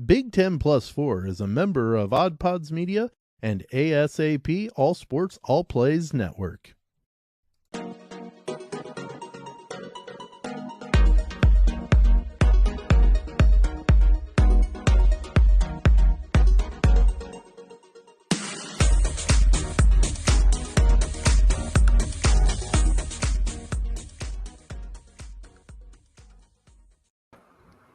Big Ten Plus 4 is a member of Odd Pods Media and ASAP All Sports All Plays Network.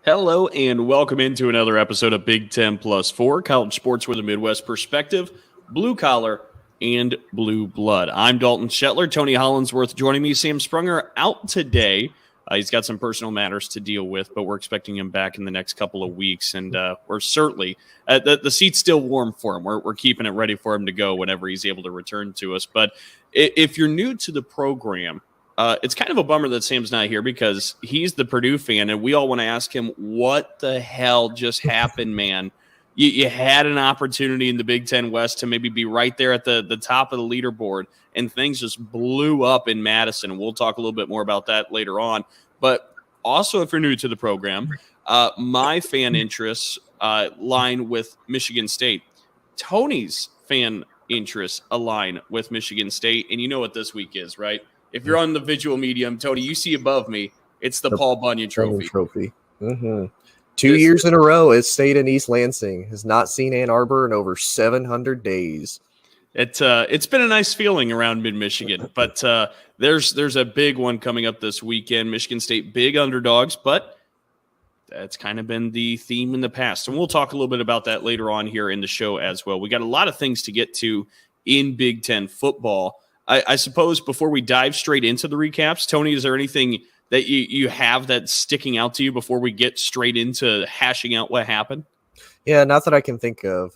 Hello and welcome into another episode of Big Ten Plus 4, college sports with a Midwest perspective, blue collar and blue blood. I'm Dalton Shetler, Tony Hollinsworth joining me. Sam Sprunger out today. He's got some personal matters to deal with, but we're expecting him back in the next couple of weeks. And we're certainly, the seat's still warm for him. We're keeping it ready for him to go whenever he's able to return to us. But if you're new to the program, it's kind of a bummer that Sam's not here because he's the Purdue fan, and we all want to ask him, what the hell just happened, man? You had an opportunity in the Big Ten West to maybe be right there at the top of the leaderboard, and things just blew up in Madison, and we'll talk a little bit more about that later on. But also, if you're new to the program, my fan interests line with Michigan State. Tony's fan interests align with Michigan State, and you know what this week is, right? If you're on the visual medium, Tony, you see above me, it's the Paul Bunyan Trophy. Mm-hmm. 2 years in a row, it's stayed in East Lansing. Has not seen Ann Arbor in over 700 days. It's been a nice feeling around mid-Michigan, but there's a big one coming up this weekend. Michigan State, big underdogs, but that's kind of been the theme in the past. And we'll talk a little bit about that later on here in the show as well. We got a lot of things to get to in Big Ten football. I suppose before we dive straight into the recaps, Tony, is there anything that you have that's sticking out to you before we get straight into hashing out what happened? Yeah, not that I can think of.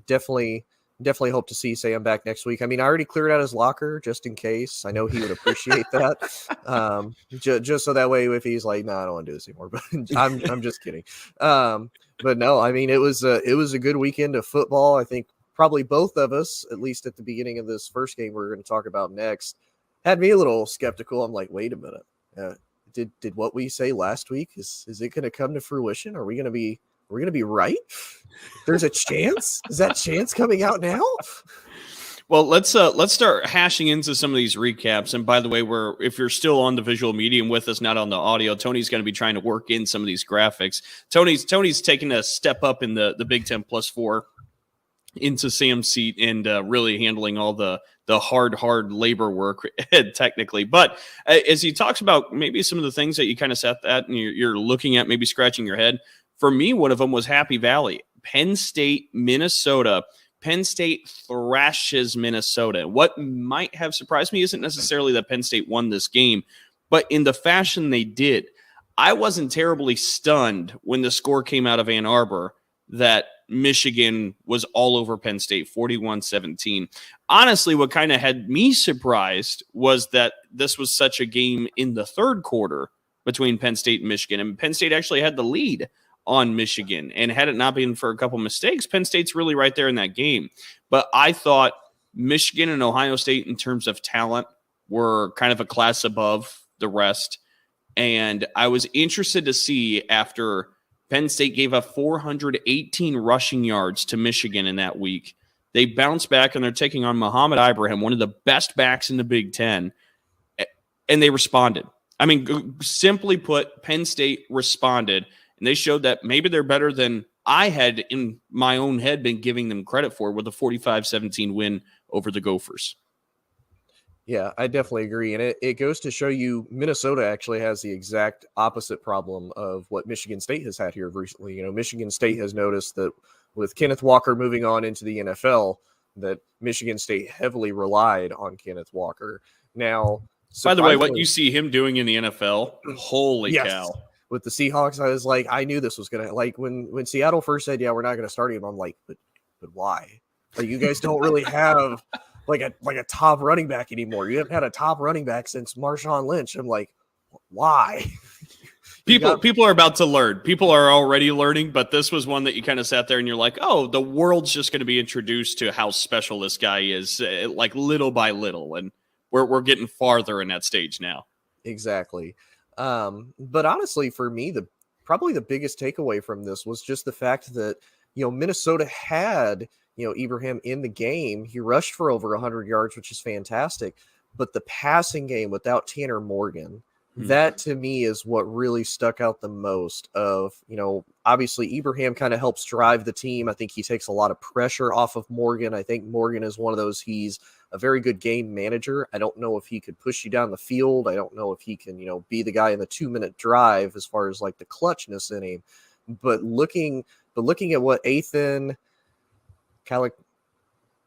Definitely hope to see Sam back next week. I mean, I already cleared out his locker just in case. I know he would appreciate that. Just so that way, if he's like, no, I don't want to do this anymore. But I'm just kidding. But no, I mean, it was a good weekend of football. I think probably both of us, at least at the beginning of this first game we're going to talk about next, had me a little skeptical. I'm like, wait a minute. Did what we say last week, is it going to come to fruition? Are we going to be right? There's a chance. Is that chance coming out now? Well, let's start hashing into some of these recaps. And by the way, if you're still on the visual medium with us, not on the audio, Tony's going to be trying to work in some of these graphics. Tony's taking a step up in the Big Ten Plus 4 into Sam's seat and really handling all the hard labor work technically. But as he talks about maybe some of the things that you kind of set that and you're looking at, maybe scratching your head. For me, one of them was Happy Valley, Penn State, Minnesota. Penn State thrashes Minnesota. What might have surprised me isn't necessarily that Penn State won this game, but in the fashion they did. I wasn't terribly stunned when the score came out of Ann Arbor that Michigan was all over Penn State, 41-17. Honestly, what kind of had me surprised was that this was such a game in the third quarter between Penn State and Michigan. And Penn State actually had the lead on Michigan. And had it not been for a couple mistakes, Penn State's really right there in that game. But I thought Michigan and Ohio State, in terms of talent, were kind of a class above the rest. And I was interested to see, after Penn State gave up 418 rushing yards to Michigan in that week, they bounced back and they're taking on Muhammad Ibrahim, one of the best backs in the Big Ten, and they responded. I mean, simply put, Penn State responded, and they showed that maybe they're better than I had in my own head been giving them credit for, with a 45-17 win over the Gophers. Yeah, I definitely agree. And it goes to show you Minnesota actually has the exact opposite problem of what Michigan State has had here recently. You know, Michigan State has noticed that with Kenneth Walker moving on into the NFL, that Michigan State heavily relied on Kenneth Walker. Now, by the way, what you see him doing in the NFL, holy cow. With the Seahawks, I was like, I knew this was going to, like, when Seattle first said, yeah, we're not going to start him, I'm like, but why? Like, you guys don't really have like a top running back anymore. You haven't had a top running back since Marshawn Lynch. I'm like, why? People are about to learn. People are already learning, but this was one that you kind of sat there and you're like, oh, the world's just going to be introduced to how special this guy is, like little by little. And we're getting farther in that stage now. Exactly. But honestly, for me, probably the biggest takeaway from this was just the fact that, Minnesota had, Ibrahim in the game. He rushed for over 100 yards, which is fantastic. But the passing game without Tanner Morgan, that to me is what really stuck out the most of, obviously Ibrahim kind of helps drive the team. I think he takes a lot of pressure off of Morgan. I think Morgan is one of those, he's a very good game manager. I don't know if he could push you down the field. I don't know if he can, be the guy in the 2-minute drive as far as like the clutchness in him. But looking at what Athan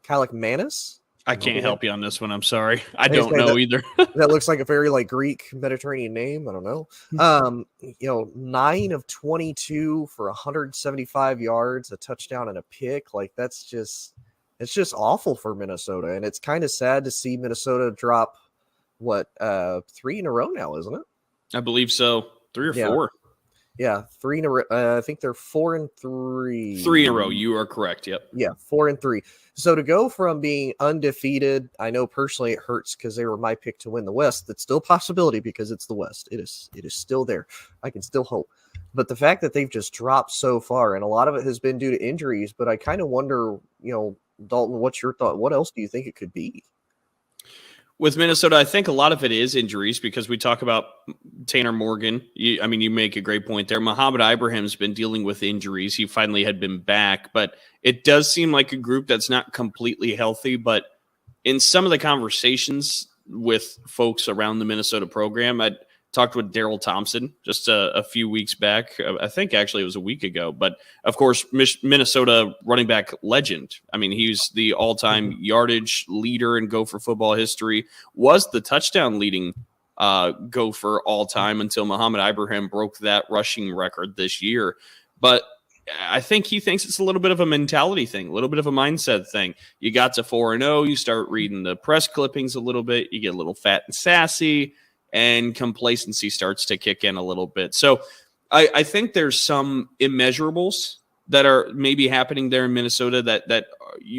Kalikmanis, I can't help you on this one. I'm sorry. I don't know either. That looks like a very like Greek Mediterranean name. I don't know. 9 of 22 for 175 yards, a touchdown and a pick. Like it's just awful for Minnesota. And it's kind of sad to see Minnesota drop 3 in a row now, isn't it? I believe so. 3 or 4. Yeah, 3 in a row. I think they're 4-3. 3 in a row. You are correct. Yep. Yeah, 4-3. So to go from being undefeated, I know personally it hurts because they were my pick to win the West. That's still a possibility because it's the West. It is still there. I can still hope. But the fact that they've just dropped so far, and a lot of it has been due to injuries, but I kind of wonder, Dalton, what's your thought? What else do you think it could be? With Minnesota, I think a lot of it is injuries because we talk about Tanner Morgan. You make a great point there. Mohamed Ibrahim's been dealing with injuries. He finally had been back, but it does seem like a group that's not completely healthy. But in some of the conversations with folks around the Minnesota program, I talked with Daryl Thompson just a few weeks back. I think actually it was a week ago. But, of course, Minnesota running back legend. I mean, he's the all-time yardage leader in Gopher football history, was the touchdown leading Gopher all-time until Mohamed Ibrahim broke that rushing record this year. But I think he thinks it's a little bit of a mentality thing, a little bit of a mindset thing. You got to 4-0, you start reading the press clippings a little bit, you get a little fat and sassy, and complacency starts to kick in a little bit. So I think there's some immeasurables that are maybe happening there in Minnesota that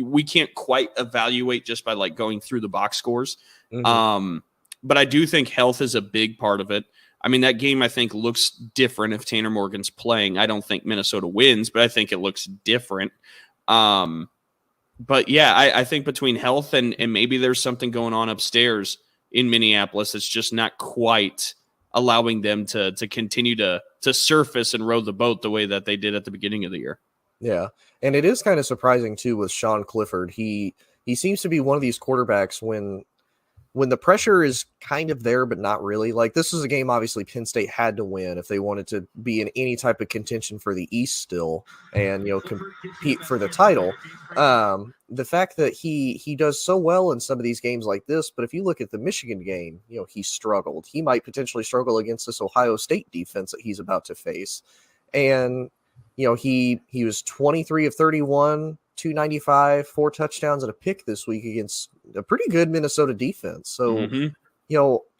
we can't quite evaluate just by like going through the box scores. Mm-hmm. But I do think health is a big part of it. I mean, that game I think looks different if Tanner Morgan's playing. I don't think Minnesota wins, but I think it looks different. But yeah, I think between health and maybe there's something going on upstairs in Minneapolis, it's just not quite allowing them to continue to surface and row the boat the way that they did at the beginning of the year. Yeah, and it is kind of surprising too with Sean Clifford. He seems to be one of these quarterbacks when the pressure is kind of there, but not really. Like this is a game, obviously, Penn State had to win if they wanted to be in any type of contention for the East still and, compete for the title. The fact that he does so well in some of these games like this, but if you look at the Michigan game, he struggled. He might potentially struggle against this Ohio State defense that he's about to face. And, he was 23 of 31, 295, 4 touchdowns and a pick this week against a pretty good Minnesota defense. So,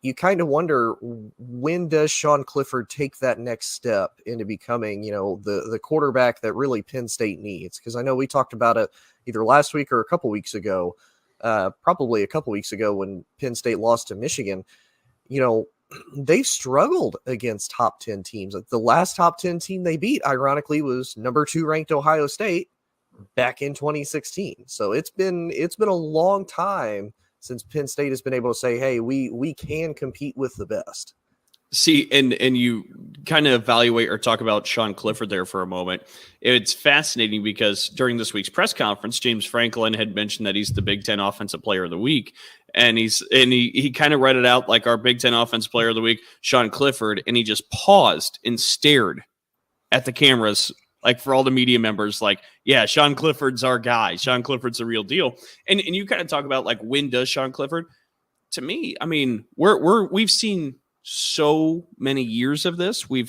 you kind of wonder, when does Sean Clifford take that next step into becoming, the quarterback that really Penn State needs? Because I know we talked about it either last week or a couple weeks ago, probably a couple weeks ago when Penn State lost to Michigan. They struggled against top 10 teams. The last top 10 team they beat, ironically, was number 2 ranked Ohio State back in 2016. So it's been a long time since Penn State has been able to say, hey, we can compete with the best. See, and you kind of evaluate or talk about Sean Clifford there for a moment. It's fascinating because during this week's press conference, James Franklin had mentioned that he's the Big Ten Offensive Player of the Week. And he kind of read it out like our Big Ten Offensive Player of the Week, Sean Clifford, and he just paused and stared at the cameras, like for all the media members, like, yeah, Sean Clifford's our guy. Sean Clifford's the real deal. And you kind of talk about like, when does Sean Clifford? To me, I mean, we've seen so many years of this. We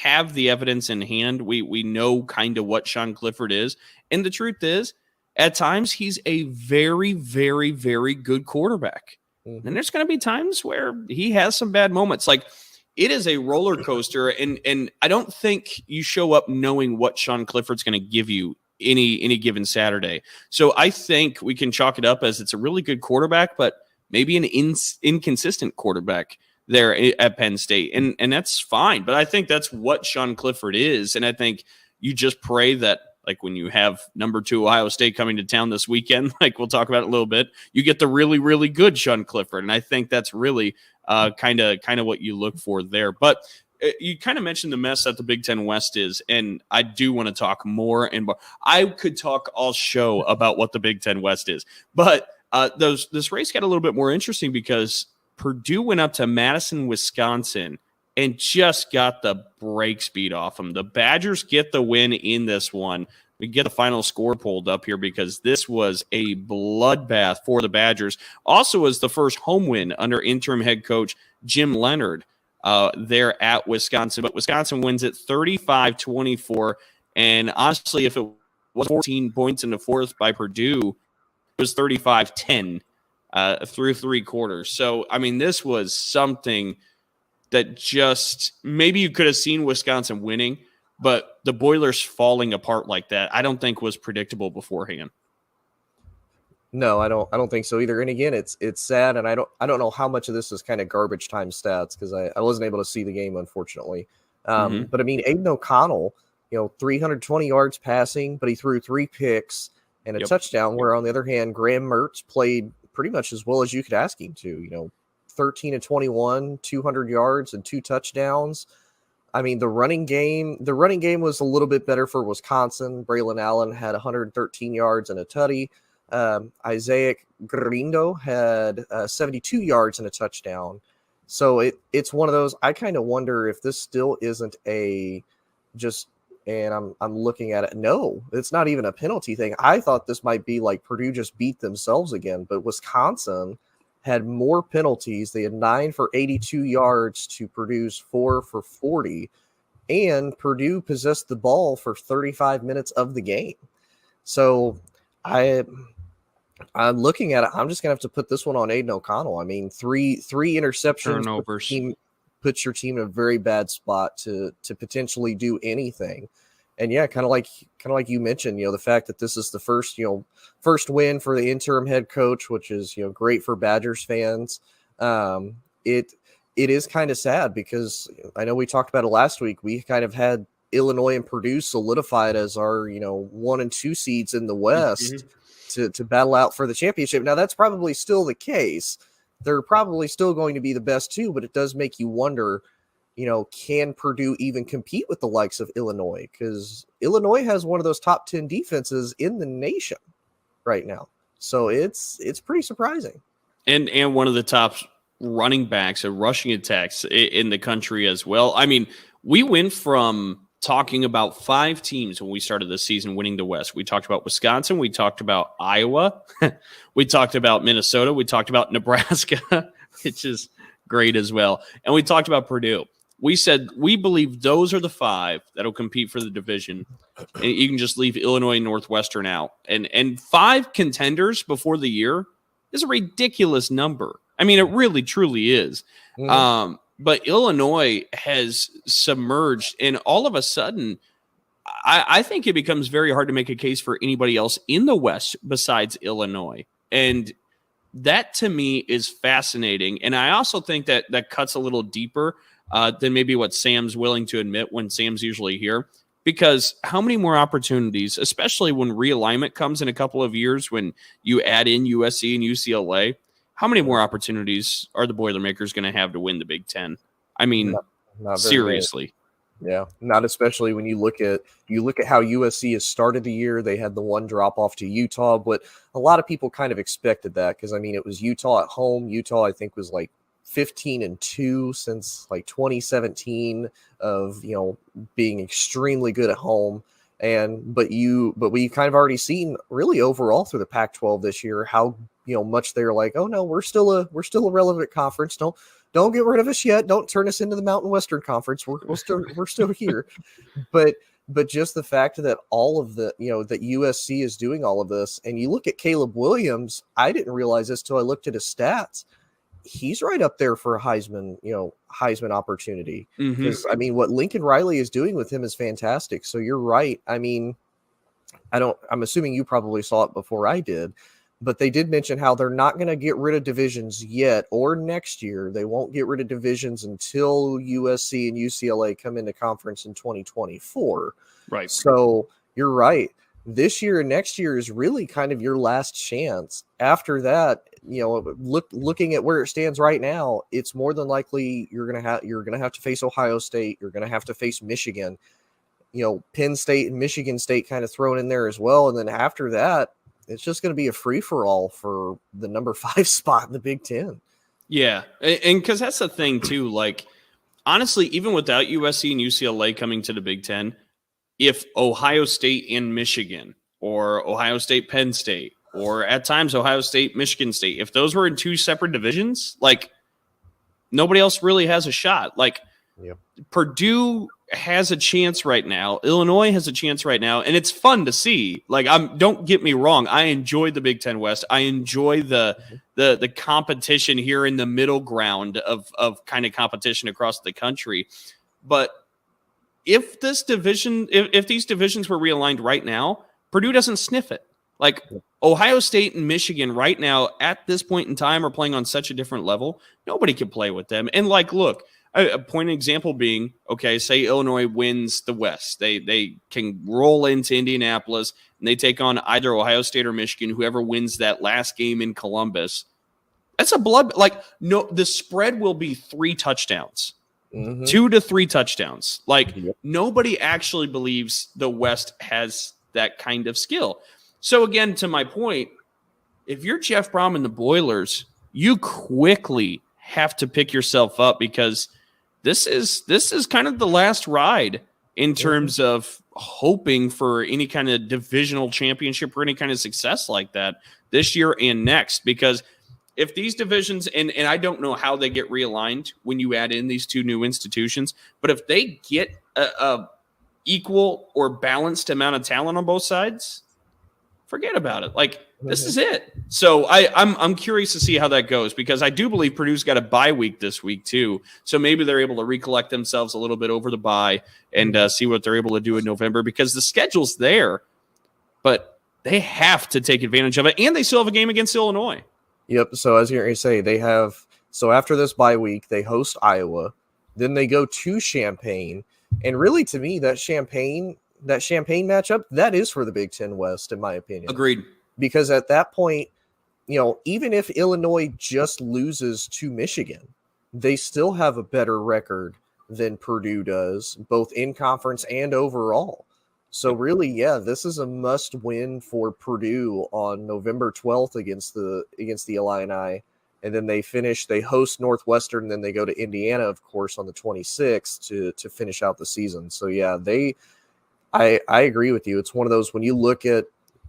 have the evidence in hand. We know kind of what Sean Clifford is. And the truth is, at times he's a very, very, very good quarterback. Mm-hmm. And there's going to be times where he has some bad moments. Like, it is a roller coaster, and I don't think you show up knowing what Sean Clifford's going to give you any given Saturday. So I think we can chalk it up as it's a really good quarterback, but maybe an inconsistent quarterback there at Penn State. And that's fine. But I think that's what Sean Clifford is. And I think you just pray that, like, when you have number 2 Ohio State coming to town this weekend, like we'll talk about it a little bit, you get the really, really good Sean Clifford. And I think that's really kind of what you look for there. But you kind of mentioned the mess that the Big Ten West is, and I do want to talk more and more. I could talk all show about what the Big Ten West is, but this race got a little bit more interesting because Purdue went up to Madison, Wisconsin, and just got the brakes beat off them. The Badgers get the win in this one. We get the final score pulled up here because this was a bloodbath for the Badgers. Also was the first home win under interim head coach Jim Leonhard there at Wisconsin. But Wisconsin wins it 35-24. And honestly, if it was 14 points in the fourth by Purdue, it was 35-10 through 3 quarters. So, I mean, this was something that just maybe you could have seen Wisconsin winning, but the Boilers falling apart like that, I don't think was predictable beforehand. No, I don't think so either. And again, it's sad, and I don't know how much of this is kind of garbage time stats because I wasn't able to see the game, unfortunately. But I mean, Aiden O'Connell, 320 yards passing, but he threw 3 picks and a touchdown. Where on the other hand, Graham Mertz played pretty much as well as you could ask him to. 13-21, 200 yards and 2 touchdowns. I mean, the running game was a little bit better for Wisconsin. Braylon Allen had 113 yards and a tutty. Isaiah Grindo had 72 yards and a touchdown. So it's one of those. I kind of wonder if this still isn't and I'm looking at it. No, it's not even a penalty thing. I thought this might be like Purdue just beat themselves again, but Wisconsin had more penalties. They had 9 for 82 yards to Purdue's 4 for 40, and Purdue possessed the ball for 35 minutes of the game. So I'm looking at it. I'm just gonna have to put this one on Aiden O'Connell. I mean, three interceptions, turnovers, puts your team in a very bad spot to potentially do anything. And yeah, kind of like you mentioned, the fact that this is the first win for the interim head coach, which is great for Badgers fans. It is kind of sad because I know we talked about it last week. We kind of had Illinois and Purdue solidified as our 1 and 2 seeds in the West to battle out for the championship. Now that's probably still the case. They're probably still going to be the best 2, but it does make you wonder. Can Purdue even compete with the likes of Illinois? Because Illinois has one of those top 10 defenses in the nation right now. So it's pretty surprising. And one of the top running backs and rushing attacks in the country as well. I mean, we went from talking about 5 teams when we started this season winning the West. We talked about Wisconsin. We talked about Iowa. We talked about Minnesota. We talked about Nebraska, which is great as well. And we talked about Purdue. We said we believe those are the 5 that'll compete for the division, and you can just leave Illinois and Northwestern out. And 5 contenders before the year is a ridiculous number. I mean, it really, truly is. But Illinois has submerged, and all of a sudden, I think it becomes very hard to make a case for anybody else in the West besides Illinois. And that, to me, is fascinating. And I also think that cuts a little deeper than maybe what Sam's willing to admit when Sam's usually here. Because how many more opportunities, especially when realignment comes in a couple of years, when you add in USC and UCLA, how many more opportunities are the Boilermakers going to have to win the Big Ten? I mean, not seriously. Many. Yeah, not especially when you look at how USC has started the year. They had the one drop off to Utah, but a lot of people kind of expected that because, I mean, it was Utah at home. Utah, I think, was like 15-2 since like 2017 of being extremely good at home. But we kind of already seen really overall through the Pac-12 this year how much they're like, oh no, we're still a relevant conference. Don't get rid of us yet. Don't turn us into the Mountain Western Conference. We're still here. But just the fact that all of the that USC is doing all of this, and you look at Caleb Williams, I didn't realize this till I looked at his stats. He's right up there for a Heisman opportunity. Because I mean, what Lincoln Riley is doing with him is fantastic. So you're right. I mean, I'm assuming you probably saw it before I did, But they did mention how they're not going to get rid of divisions yet or next year. They won't get rid of divisions until USC and UCLA come into conference in 2024. Right. So you're right. This year and next year is really kind of your last chance. After that, looking at where it stands right now, it's more than likely you're gonna have to face Ohio State. You're gonna have to face Michigan. Penn State and Michigan State kind of thrown in there as well. And then after that, it's just going to be a free-for-all for the number 5 spot in the Big Ten. Yeah, and because that's the thing, too. Like, honestly, even without USC and UCLA coming to the Big Ten, if Ohio State and Michigan, or Ohio State, Penn State, or at times Ohio State, Michigan State, if those were in 2 separate divisions, like, nobody else really has a shot. Like, yep. Purdue has a chance right now. Illinois has a chance right now, and it's fun to see. Like, don't get me wrong. I enjoy the Big Ten West. I enjoy the competition here in the middle ground of kind of competition across the country. But if these divisions were realigned right now, Purdue doesn't sniff it. Like, Ohio State and Michigan right now at this point in time are playing on such a different level. Nobody can play with them. And like, look, a point example being, okay, say Illinois wins the West. They can roll into Indianapolis and they take on either Ohio State or Michigan, whoever wins that last game in Columbus. That's a blood. Like, no, the spread will be 3 touchdowns, 2 to 3 touchdowns. Like, nobody actually believes the West has that kind of skill. So again, to my point, if you're Jeff Brom and the Boilers, you quickly have to pick yourself up, because this is kind of the last ride in terms of hoping for any kind of divisional championship or any kind of success like that this year and next. Because if these divisions, and I don't know how they get realigned when you add in these 2 new institutions, but if they get a equal or balanced amount of talent on both sides, forget about it. Like, this is it. So I'm curious to see how that goes, because I do believe Purdue's got a bye week this week too. So maybe they're able to recollect themselves a little bit over the bye and see what they're able to do in November, because the schedule's there, but they have to take advantage of it. And they still have a game against Illinois. Yep. So as you're going to say, so after this bye week, they host Iowa, then they go to Champaign. And really, to me, that Champaign matchup, that is for the Big Ten West, in my opinion. Agreed. Because at that point, even if Illinois just loses to Michigan, they still have a better record than Purdue does, both in conference and overall. So really, yeah, this is a must win for Purdue on November 12th against the Illini. And then they host Northwestern, and then they go to Indiana, of course, on the 26th to finish out the season. So yeah, I agree with you. It's one of those, when you look at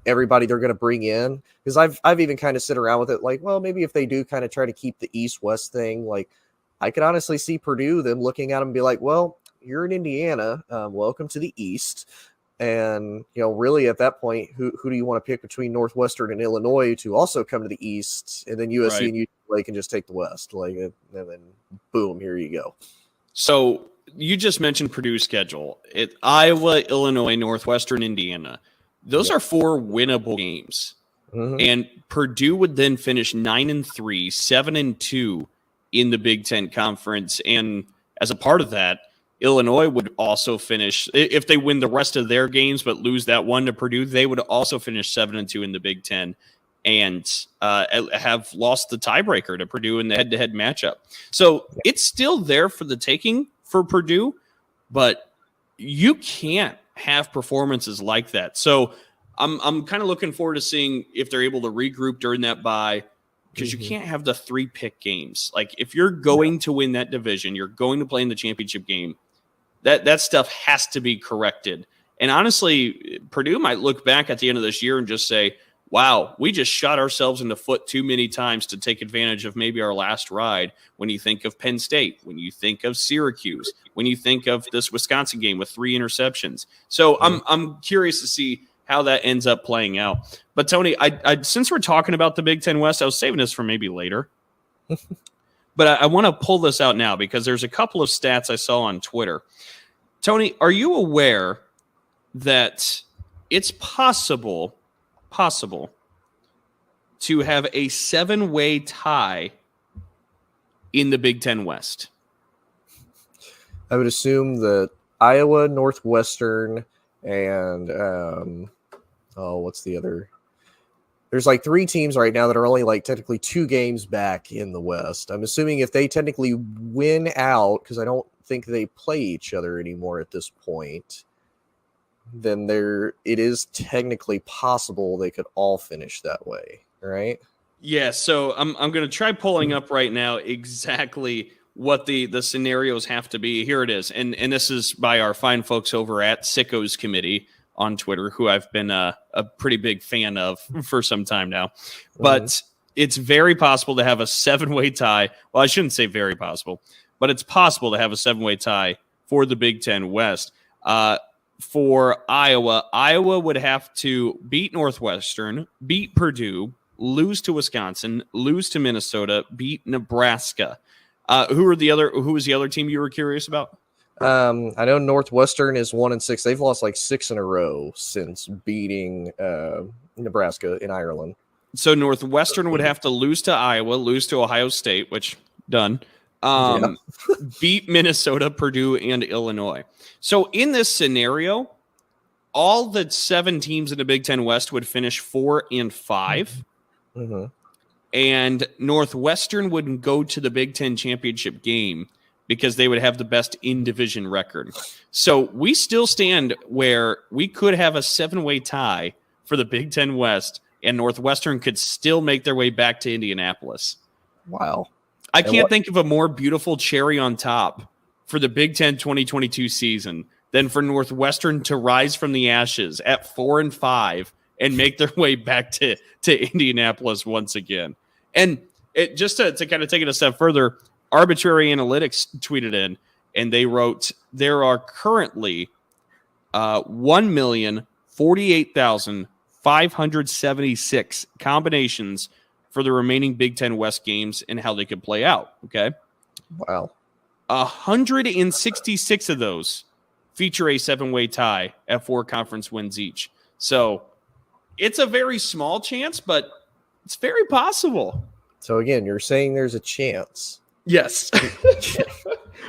everybody they're going to bring in, because I've even kind of sit around with it like, well, maybe if they do kind of try to keep the East-West thing, like, I could honestly see Purdue, them looking at them and be like, well, you're in Indiana, welcome to the East. And, really at that point, who do you want to pick between Northwestern and Illinois to also come to the East, and then USC and UCLA can just take the West, like, and then boom, here you go. So you just mentioned Purdue's schedule. Iowa, Illinois, Northwestern, Indiana. Those are 4 winnable games. And Purdue would then finish 9-3, 7-2 in the Big Ten Conference. And as a part of that, Illinois would also finish, if they win the rest of their games but lose that one to Purdue, they would also finish 7-2 in the Big Ten and have lost the tiebreaker to Purdue in the head-to-head matchup. So it's still there for the taking for Purdue, but you can't have performances like that. So I'm kind of looking forward to seeing if they're able to regroup during that bye, because you can't have the 3-pick games. Like, if you're going to win that division, you're going to play in the championship game, that stuff has to be corrected. And honestly, Purdue might look back at the end of this year and just say, wow, we just shot ourselves in the foot too many times to take advantage of maybe our last ride. When you think of Penn State, when you think of Syracuse, when you think of this Wisconsin game with 3 interceptions. So I'm curious to see how that ends up playing out. But Tony, I since we're talking about the Big Ten West, I was saving this for maybe later. But I want to pull this out now, because there's a couple of stats I saw on Twitter. Tony, are you aware that it's possible to have a 7-way tie in the Big Ten West? I would assume that Iowa, Northwestern, and what's the other? There's like 3 teams right now that are only like technically 2 games back in the West. I'm assuming if they technically win out, because I don't think they play each other anymore at this point, then it is technically possible they could all finish that way, right? Yeah, so I'm going to try pulling up right now exactly what the scenarios have to be. Here it is. And this is by our fine folks over at Sickos Committee on Twitter, who I've been a pretty big fan of for some time now. But it's very possible to have a 7-way tie. Well, I shouldn't say very possible, but it's possible to have a 7-way tie for the Big Ten West. For Iowa would have to beat Northwestern, beat Purdue, lose to Wisconsin, lose to Minnesota, beat Nebraska. Who was the other team you were curious about? I know Northwestern is 1-6. They've lost like 6 in a row since beating Nebraska in Ireland. So Northwestern would have to lose to Iowa, lose to Ohio State, which done. Beat Minnesota, Purdue, and Illinois. So in this scenario, all the 7 teams in the Big Ten West would finish 4 and 5. Mm-hmm. And Northwestern wouldn't go to the Big Ten championship game because they would have the best in-division record. So we still stand where we could have a 7-way tie for the Big Ten West, and Northwestern could still make their way back to Indianapolis. Wow. I can't think of a more beautiful cherry on top for the Big Ten 2022 season than for Northwestern to rise from the ashes at 4 and 5 and make their way back to Indianapolis once again. And it just to kind of take it a step further, Arbitrary Analytics tweeted in, and they wrote, there are currently 1,048,576 combinations for the remaining Big Ten West games and how they could play out. Okay. Wow. 166 of those feature a 7-way tie at 4 conference wins each. So it's a very small chance, but it's very possible. So again, you're saying there's a chance. Yes.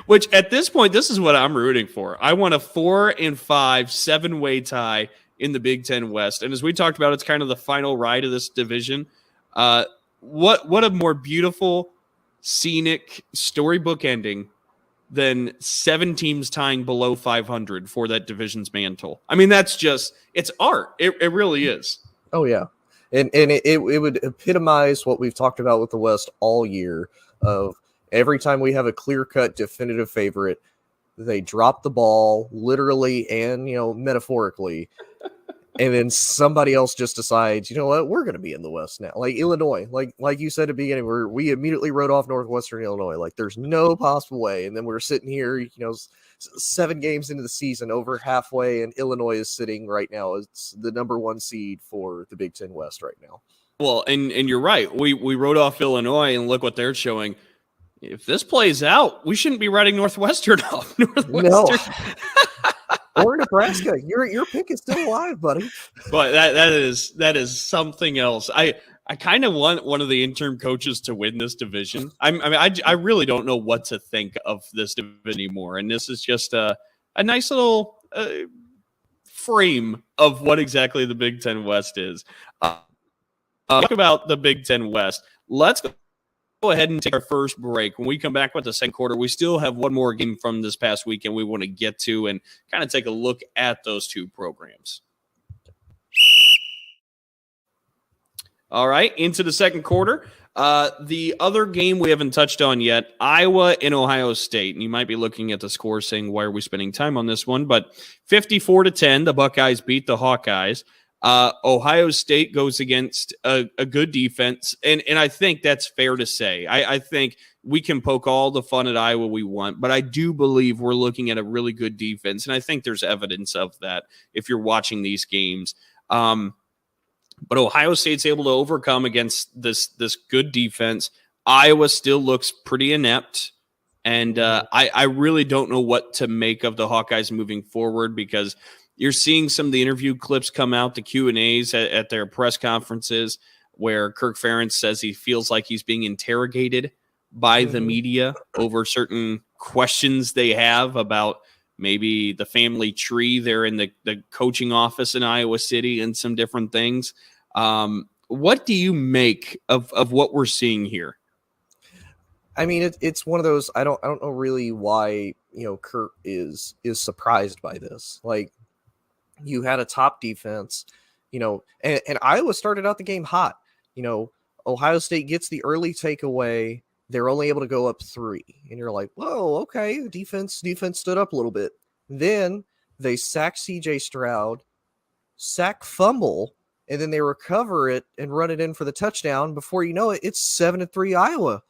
Which at this point, this is what I'm rooting for. I want a 4 and 5 7-way tie in the Big Ten West. And as we talked about, it's kind of the final ride of this division. What a more beautiful, scenic, storybook ending than 7 teams tying below 500 for that division's mantle. I mean, that's just, it's art. It really is. Oh, yeah. And it would epitomize what we've talked about with the West all year of every time we have a clear-cut definitive favorite, they drop the ball literally and, metaphorically. And then somebody else just decides, you know what, we're going to be in the West now. Like Illinois, like you said at the beginning, we immediately wrote off Northwestern Illinois. Like there's no possible way. And then we're sitting here, 7 games into the season, over halfway, and Illinois is sitting right now. It's the number 1 seed for the Big Ten West right now. Well, and you're right. We wrote off Illinois, and look what they're showing. If this plays out, we shouldn't be writing Northwestern off. No. Or Nebraska. Your pick is still alive, buddy. But that is something else. I kind of want one of the interim coaches to win this division. I really don't know what to think of this division anymore. And this is just a nice little frame of what exactly the Big Ten West is. Talk about the Big Ten West. Let's go ahead and take our first break. When we come back with the second quarter, we still have one more game from this past weekend we want to get to and kind of take a look at those 2 programs. All right, into the second quarter. The other game we haven't touched on yet, Iowa and Ohio State. And you might be looking at the score saying, why are we spending time on this one? But 54-10, the Buckeyes beat the Hawkeyes. Ohio State goes against a good defense, and I think that's fair to say. I think we can poke all the fun at Iowa we want, but I do believe we're looking at a really good defense, and I think there's evidence of that if you're watching these games. But Ohio State's able to overcome against this good defense. Iowa still looks pretty inept, and I really don't know what to make of the Hawkeyes moving forward because you're seeing some of the interview clips come out, the Q&As at their press conferences. where Kirk Ferentz says he feels like he's being interrogated by the media over certain questions they have about maybe the family tree there in the coaching office in Iowa City and some different things. What do you make of what we're seeing here? I mean, it's one of those. I don't know really why Kurt is surprised by this. Like, you had a top defense, and Iowa started out the game hot. Ohio State gets the early takeaway. They're only able to go up 3, and you're like, whoa, okay, defense stood up a little bit. Then they sack C.J. Stroud, sack fumble, and then they recover it and run it in for the touchdown. Before you know it, it's 7-3 Iowa.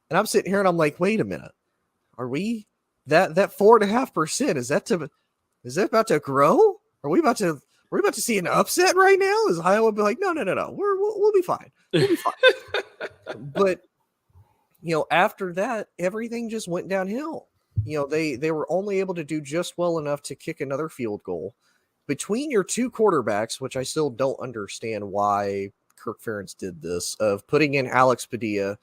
And I'm sitting here and I'm like, wait a minute. Are we that 4.5%? Is that about to grow? Are we about to see an upset right now? Is Iowa be like, no, we'll be fine. We'll be fine. But after that, everything just went downhill. They were only able to do just well enough to kick another field goal. Between your two quarterbacks, which I still don't understand why Kirk Ferentz did this, of putting in Alex Padilla,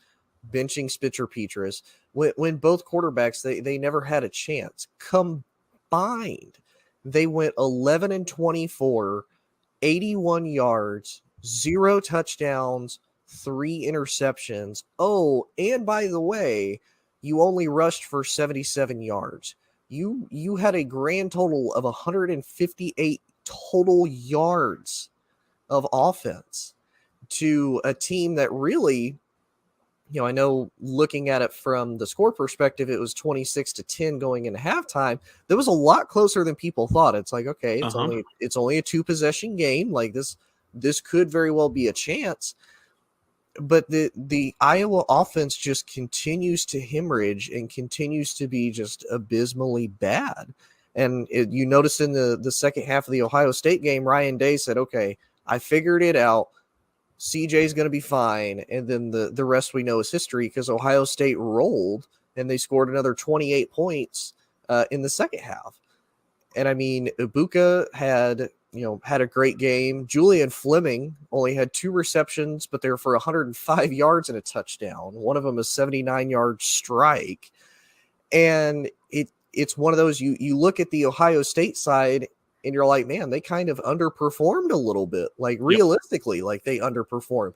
benching Spitzer Petras, when both quarterbacks, they never had a chance. Combined, they went 11-24, 81 yards, 0 touchdowns, 3 interceptions. Oh, and by the way, you only rushed for 77 yards. You had a grand total of 158 total yards of offense to a team that really, I know looking at it from the score perspective, it was 26-10 going into halftime. That was a lot closer than people thought. It's like, okay, it's only a 2-possession game. Like this could very well be a chance. But the Iowa offense just continues to hemorrhage and continues to be just abysmally bad. And you noticed in the second half of the Ohio State game, Ryan Day said, okay, I figured it out. CJ's going to be fine. And then the rest we know is history, because Ohio State rolled and they scored another 28 points in the second half. And I mean, Ibuka had a great game. Julian Fleming only had 2 receptions, but they were for 105 yards and a touchdown. One of them a 79-yard strike. And it's one of those, you look at the Ohio State side and you're like, man, they kind of underperformed a little bit. Like realistically, like they underperformed.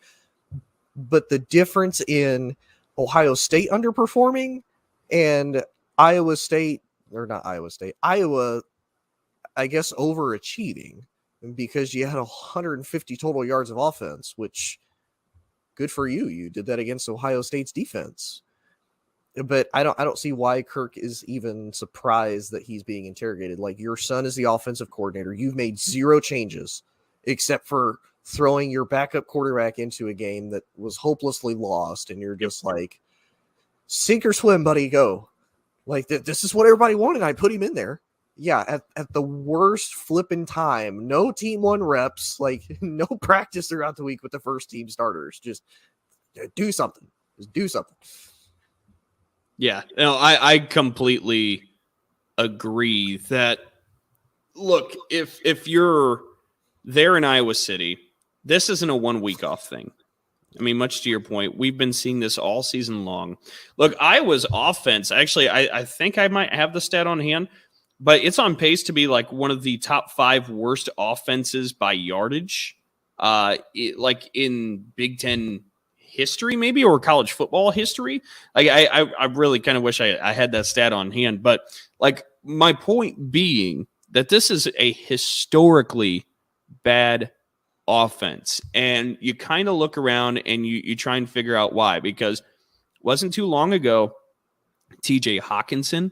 But the difference in Ohio State underperforming and Iowa, I guess, overachieving, because you had 150 total yards of offense, which good for you. You did that against Ohio State's defense. But I don't see why Kirk is even surprised that he's being interrogated. Like, your son is the offensive coordinator. You've made 0 changes except for throwing your backup quarterback into a game that was hopelessly lost. And you're just like, sink or swim, buddy, go. Like, this is what everybody wanted. I put him in there. Yeah, at the worst flipping time, no team 1 reps, like no practice throughout the week with the first team starters. Just do something. Just do something. Yeah, no, I completely agree that, look, if you're there in Iowa City, this isn't a 1 week off thing. I mean, much to your point, we've been seeing this all season long. Look, Iowa's offense, actually, I think I might have the stat on hand, but it's on pace to be like one of the top 5 worst offenses by yardage, like in Big Ten history, maybe, or college football history. Like, I really kind of wish I had that stat on hand. But like, my point being that this is a historically bad offense, and you kind of look around and you try and figure out why, because it wasn't too long ago TJ Hawkinson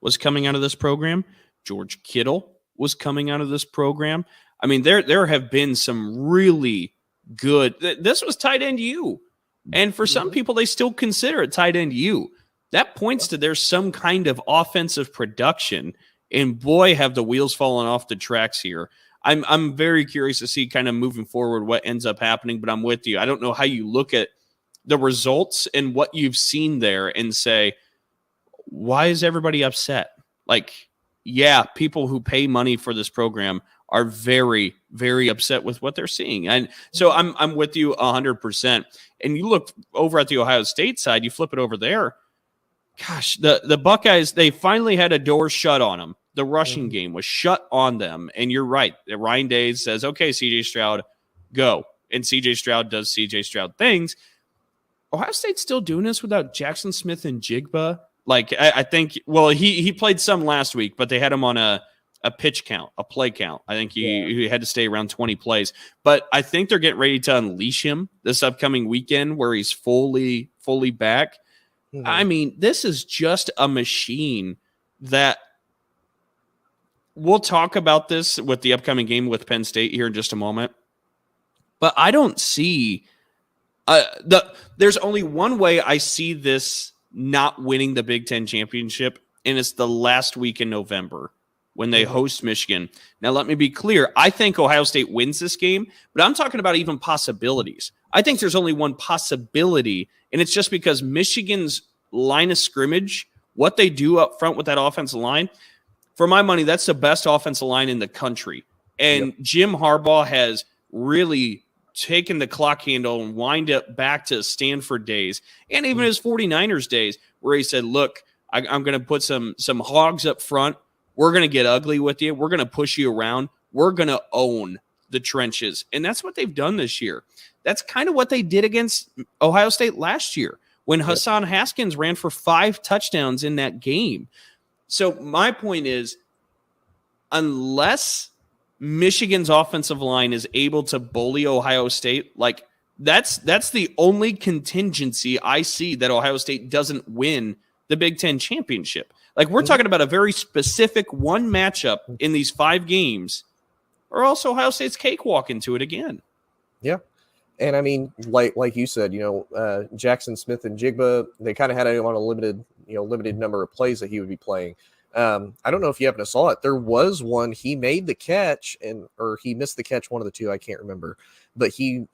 was coming out of this program. George Kittle was coming out of this program. I mean, there have been some really good. This was tight end U. And for some people, they still consider it tight end U. That points to there's some kind of offensive production. And boy, have the wheels fallen off the tracks here. I'm very curious to see kind of moving forward what ends up happening, but I'm with you. I don't know how you look at the results and what you've seen there and say, why is everybody upset? Like, yeah, people who pay money for this program are very, very upset with what they're seeing. And so I'm with you 100%. And you look over at the Ohio State side, you flip it over there. Gosh, the Buckeyes, they finally had a door shut on them. The rushing game was shut on them. And you're right. Ryan Day says, okay, CJ Stroud, go. And CJ Stroud does CJ Stroud things. Ohio State's still doing this without Jackson Smith and Jigba. Like, I think, well, he played some last week, but they had him on a pitch count, a play count. I think he had to stay around 20 plays. But I think they're getting ready to unleash him this upcoming weekend where he's fully back. Mm-hmm. I mean, this is just a machine that we'll talk about this with the upcoming game with Penn State here in just a moment. But I don't see there's only one way I see this not winning the Big Ten championship, and it's the last week in November when they host Michigan. Now, let me be clear. I think Ohio State wins this game, but I'm talking about even possibilities. I think there's only one possibility, and it's just because Michigan's line of scrimmage, what they do up front with that offensive line, for my money, that's the best offensive line in the country. And Jim Harbaugh has really taken the clock handle and wind up back to Stanford days and even his 49ers days where he said, look, I'm going to put some hogs up front. We're going to get ugly with you. We're going to push you around. We're going to own the trenches. And that's what they've done this year. That's kind of what they did against Ohio State last year when Hassan Haskins ran for 5 touchdowns in that game. So my point is, unless Michigan's offensive line is able to bully Ohio State, like that's the only contingency I see that Ohio State doesn't win the Big Ten championship. Like, we're talking about a very specific one matchup in these 5 games, or else Ohio State's cakewalk into it again. Yeah. And I mean, like you said, Jackson Smith and Jigba, they kind of had him on a limited number of plays that he would be playing. I don't know if you happen to saw it. There was one, he made the catch or he missed the catch, one of the two, I can't remember, but he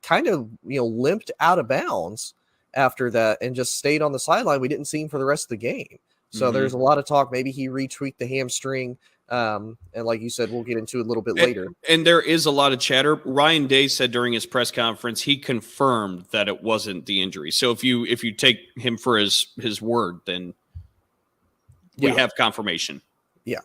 kind of, limped out of bounds after that and just stayed on the sideline. We didn't see him for the rest of the game. So there's a lot of talk. Maybe he retweaked the hamstring. And like you said, we'll get into it a little bit later. And there is a lot of chatter. Ryan Day said during his press conference, he confirmed that it wasn't the injury. So if you take him for his word, then we have confirmation. Yeah.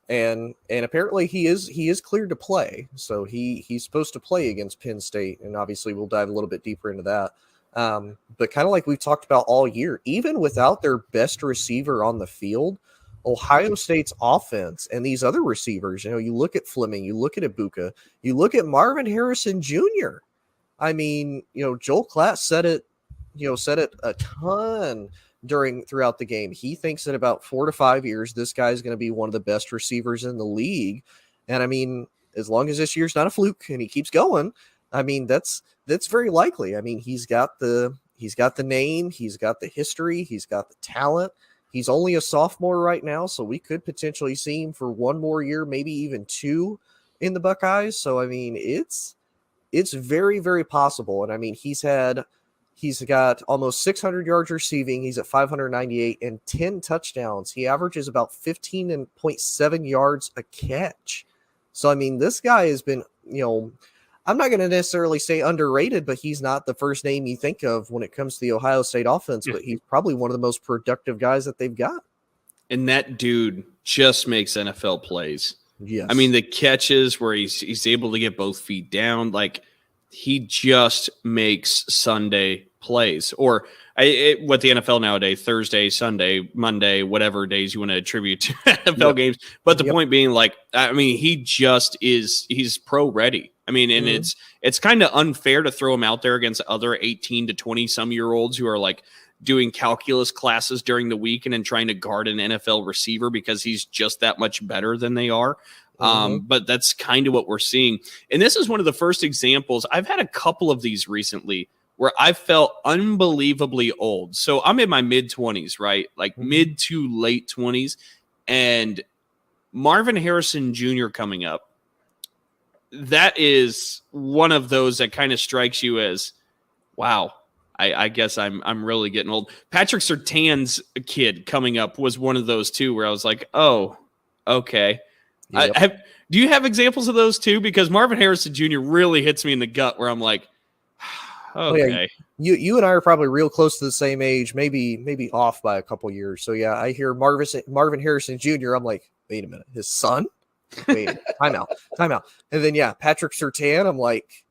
And apparently he is cleared to play. So he's supposed to play against Penn State. And obviously we'll dive a little bit deeper into that. But kind of like we've talked about all year, even without their best receiver on the field, Ohio State's offense and these other receivers, you look at Fleming, you look at Ibuka, you look at Marvin Harrison Jr. I mean, Joel Klatt said it a ton throughout the game. He thinks that about 4 to 5 years, this guy's going to be one of the best receivers in the league. And I mean, as long as this year's not a fluke and he keeps going, I mean, that's very likely. I mean, he's got the name, he's got the history, he's got the talent. He's only a sophomore right now, so we could potentially see him for 1 more year, maybe even 2 in the Buckeyes. So I mean, it's very, very possible. And I mean, he's got almost 600 yards receiving. He's at 598 and 10 touchdowns. He averages about 15.7 yards a catch. So I mean, this guy has been, I'm not going to necessarily say underrated, but he's not the first name you think of when it comes to the Ohio State offense, but he's probably one of the most productive guys that they've got. And that dude just makes NFL plays. Yes. I mean, the catches where he's able to get both feet down, like he just makes Sunday plays. Or what the NFL nowadays, Thursday, Sunday, Monday, whatever days you want to attribute to NFL games. But the point being, like, I mean, he's pro ready. I mean, and it's kind of unfair to throw him out there against other 18 to 20 some year olds who are like doing calculus classes during the week and then trying to guard an NFL receiver because he's just that much better than they are. But that's kind of what we're seeing. And this is one of the first examples. I've had a couple of these recently where I felt unbelievably old. So I'm in my mid-20s, right? Like mid to late 20s. And Marvin Harrison Jr. coming up. That is one of those that kind of strikes you as, wow, I guess I'm really getting old. Patrick Surtain's kid coming up was one of those too, where I was like, oh, okay. Yep. Do you have examples of those too? Because Marvin Harrison Jr. really hits me in the gut where I'm like, okay. You and I are probably real close to the same age, maybe off by a couple years. So yeah, I hear Marvin Harrison Jr. I'm like, wait a minute, his son? Wait, time out. And then Patrick Surtain, I'm like,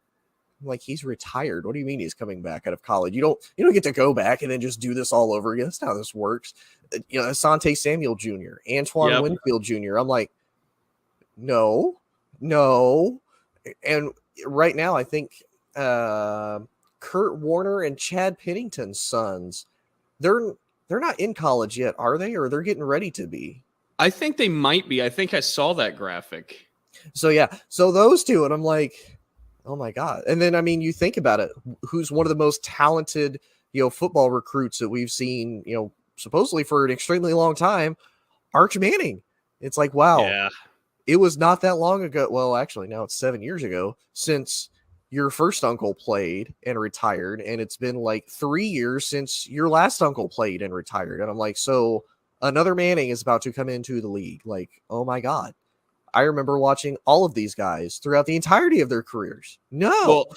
he's retired. What do you mean he's coming back out of college? You don't get to go back and then just do this all over again. That's not how this works. Asante Samuel Jr., Antoine Winfield Jr. I'm like, no. And right now, I think Kurt Warner and Chad Pennington's sons, they're not in college yet, are they? Or they're getting ready to be? I think they might be. I think I saw that graphic. So those two, and I'm like, oh my God. And then, I mean, you think about it, who's one of the most talented, football recruits that we've seen, supposedly for an extremely long time, Arch Manning. It's like, wow, it was not that long ago. Well, actually, now it's 7 years ago since your first uncle played and retired. And it's been like 3 years since your last uncle played and retired. And I'm like, so another Manning is about to come into the league. Like, oh my God. I remember watching all of these guys throughout the entirety of their careers. No. Well,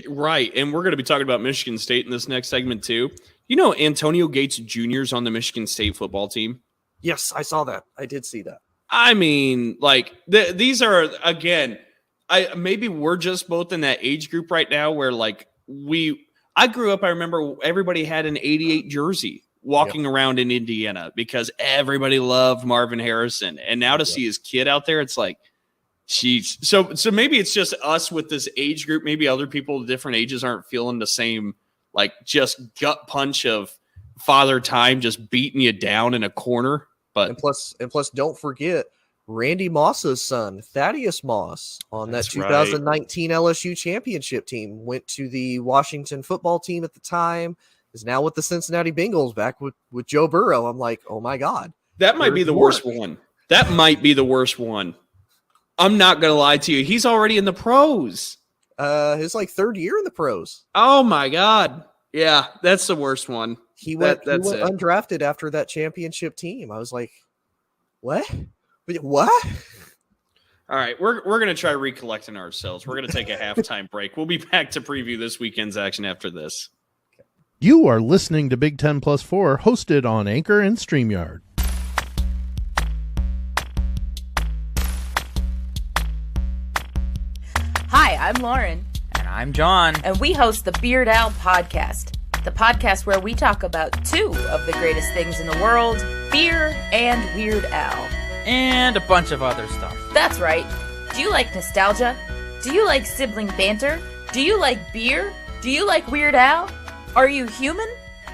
right. And we're going to be talking about Michigan State in this next segment too. Antonio Gates Jr. is on the Michigan State football team. Yes, I saw that. I did see that. I mean, like these are, again, maybe we're just both in that age group right now where like I grew up, I remember everybody had an 88 jersey walking around in Indiana because everybody loved Marvin Harrison. And now to see his kid out there, it's like, geez. So maybe it's just us with this age group. Maybe other people of different ages aren't feeling the same, like just gut punch of father time, just beating you down in a corner. But and plus don't forget Randy Moss's son, Thaddeus Moss, on that 2019 LSU championship team, went to the Washington football team at the time, is now with the Cincinnati Bengals back with Joe Burrow. I'm like, oh my God. That might be the worst one. That might be the worst one. I'm not going to lie to you. He's already in the pros. His like third year in the pros. Oh my God. Yeah, that's the worst one. He went undrafted after that championship team. I was like, what? What? All right, we're going to try recollecting ourselves. We're going to take a halftime break. We'll be back to preview this weekend's action after this. You are listening to Big Ten Plus 4, hosted on Anchor and StreamYard. Hi, I'm Lauren. And I'm John. And we host the Beard Owl Podcast, the podcast where we talk about two of the greatest things in the world, beer and Weird Al. And a bunch of other stuff. That's right. Do you like nostalgia? Do you like sibling banter? Do you like beer? Do you like Weird Al? Are you human?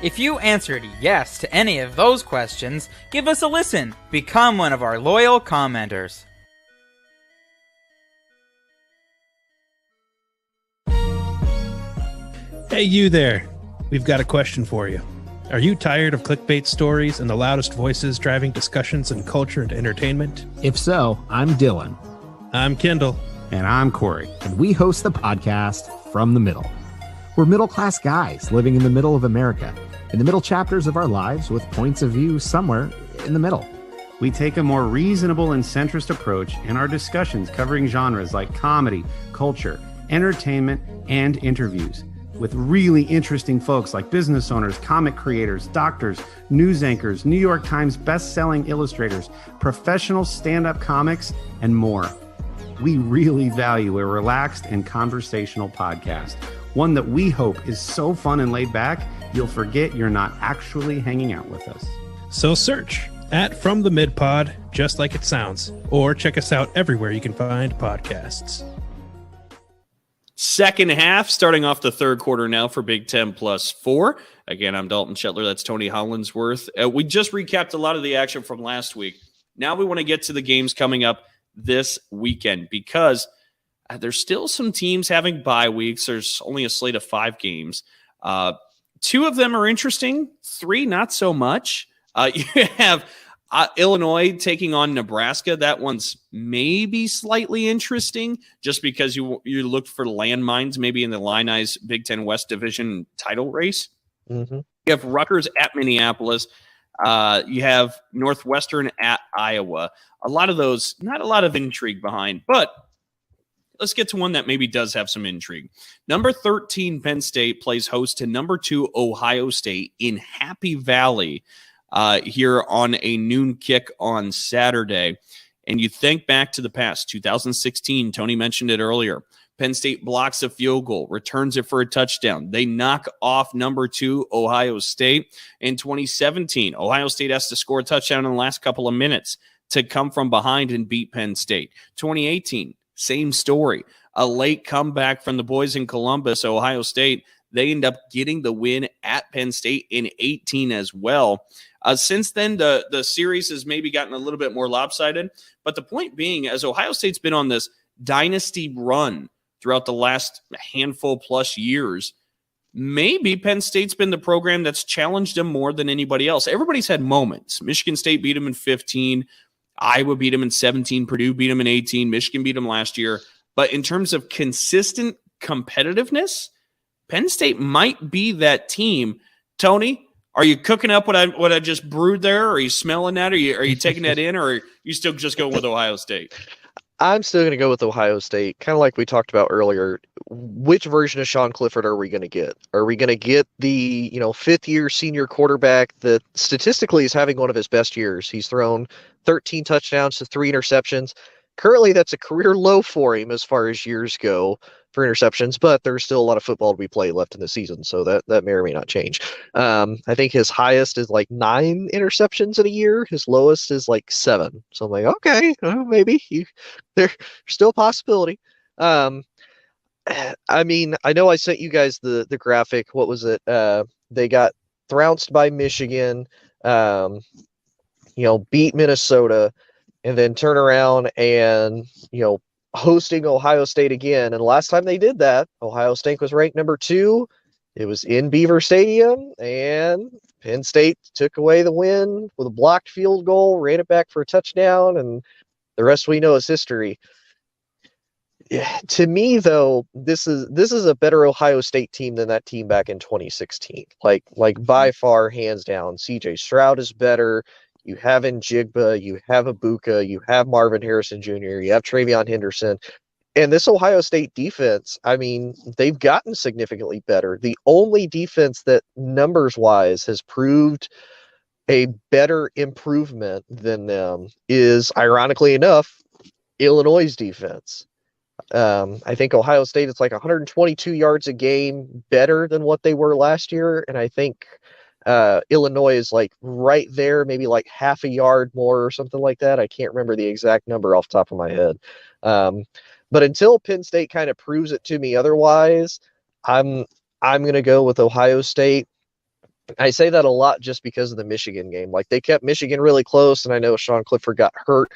If you answered yes to any of those questions, give us a listen. Become one of our loyal commenters. Hey, you there. We've got a question for you. Are you tired of clickbait stories and the loudest voices driving discussions in culture and entertainment? If so, I'm Dylan. I'm Kendall. And I'm Corey. And we host the podcast From the Middle. We're middle-class guys living in the middle of America, in the middle chapters of our lives with points of view somewhere in the middle. We take a more reasonable and centrist approach in our discussions covering genres like comedy, culture, entertainment, and interviews with really interesting folks like business owners, comic creators, doctors, news anchors, New York Times best-selling illustrators, professional stand-up comics, and more. We really value a relaxed and conversational podcast, one that we hope is so fun and laid back, you'll forget you're not actually hanging out with us. So search at From the Mid Pod, just like it sounds, or check us out everywhere you can find podcasts. Second half, starting off the third quarter now for Big Ten Plus 4. Again, I'm Dalton Shetler. That's Tony Hollinsworth. We just recapped a lot of the action from last week. Now we want to get to the games coming up this weekend because there's still some teams having bye weeks. There's only a slate of 5 games. 2 of them are interesting. 3, not so much. You have Illinois taking on Nebraska. That one's maybe slightly interesting just because you looked for landmines maybe in the Illini's Big Ten West Division title race. Mm-hmm. You have Rutgers at Minneapolis. You have Northwestern at Iowa. A lot of those, not a lot of intrigue behind, but let's get to one that maybe does have some intrigue. Number 13, Penn State plays host to number 2, Ohio State in Happy Valley here on a noon kick on Saturday. And you think back to the past, 2016, Tony mentioned it earlier. Penn State blocks a field goal, returns it for a touchdown. They knock off number 2, Ohio State. In 2017, Ohio State has to score a touchdown in the last couple of minutes to come from behind and beat Penn State. 2018, same story. A late comeback from the boys in Columbus, Ohio State. They end up getting the win at Penn State in 18 as well. Since then, the series has maybe gotten a little bit more lopsided. But the point being, as Ohio State's been on this dynasty run throughout the last handful plus years, maybe Penn State's been the program that's challenged them more than anybody else. Everybody's had moments. Michigan State beat them in 15. Iowa beat them in 17. Purdue beat them in 18. Michigan beat them last year. But in terms of consistent competitiveness, Penn State might be that team. Tony, are you cooking up what I just brewed there? Are you smelling that? Are you taking that in? Or are you still just going with Ohio State? I'm still going to go with Ohio State, kind of like we talked about earlier. Which version of Sean Clifford are we going to get? Are we going to get the, fifth-year senior quarterback that statistically is having one of his best years? He's thrown 13 touchdowns to 3 interceptions. Currently, that's a career low for him as far as years go for interceptions, but there's still a lot of football to be played left in the season, so that may or may not change. I think his highest is like 9 interceptions in a year. His lowest is like 7. So I'm like, okay, maybe there's still a possibility. I mean, I know I sent you guys the graphic. What was it? They got trounced by Michigan, beat Minnesota, and then turn around and, hosting Ohio State again. And last time they did that, Ohio State was ranked number 2. It was in Beaver Stadium, and Penn State took away the win with a blocked field goal, ran it back for a touchdown, and the rest we know is history. To me, though, this is a better Ohio State team than that team back in 2016. Like by far, hands down. CJ Stroud is better. You have Njigba, you have Ibuka, you have Marvin Harrison Jr., you have Travion Henderson. And this Ohio State defense, I mean, they've gotten significantly better. The only defense that numbers-wise has proved a better improvement than them is, ironically enough, Illinois' defense. I think Ohio State is like 122 yards a game better than what they were last year, and I think Illinois is like right there, maybe like half a yard more or something like that. I can't remember the exact number off the top of my head. But until Penn State kind of proves it to me otherwise, I'm going to go with Ohio State. I say that a lot just because of the Michigan game. Like, they kept Michigan really close, and I know Sean Clifford got hurt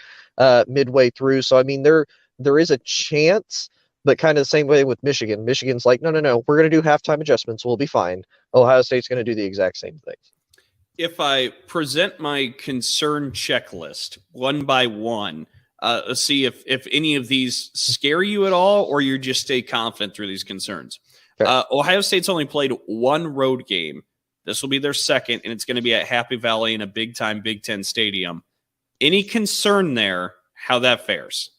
midway through. So, I mean, there is a chance, but kind of the same way with Michigan. Michigan's like, no, we're going to do halftime adjustments. We'll be fine. Ohio State's going to do the exact same thing. If I present my concern checklist one by one, let's see if any of these scare you at all, or you just stay confident through these concerns. Okay. Ohio State's only played one road game. This will be their second, and it's going to be at Happy Valley in a big-time Big Ten stadium. Any concern there, how that fares?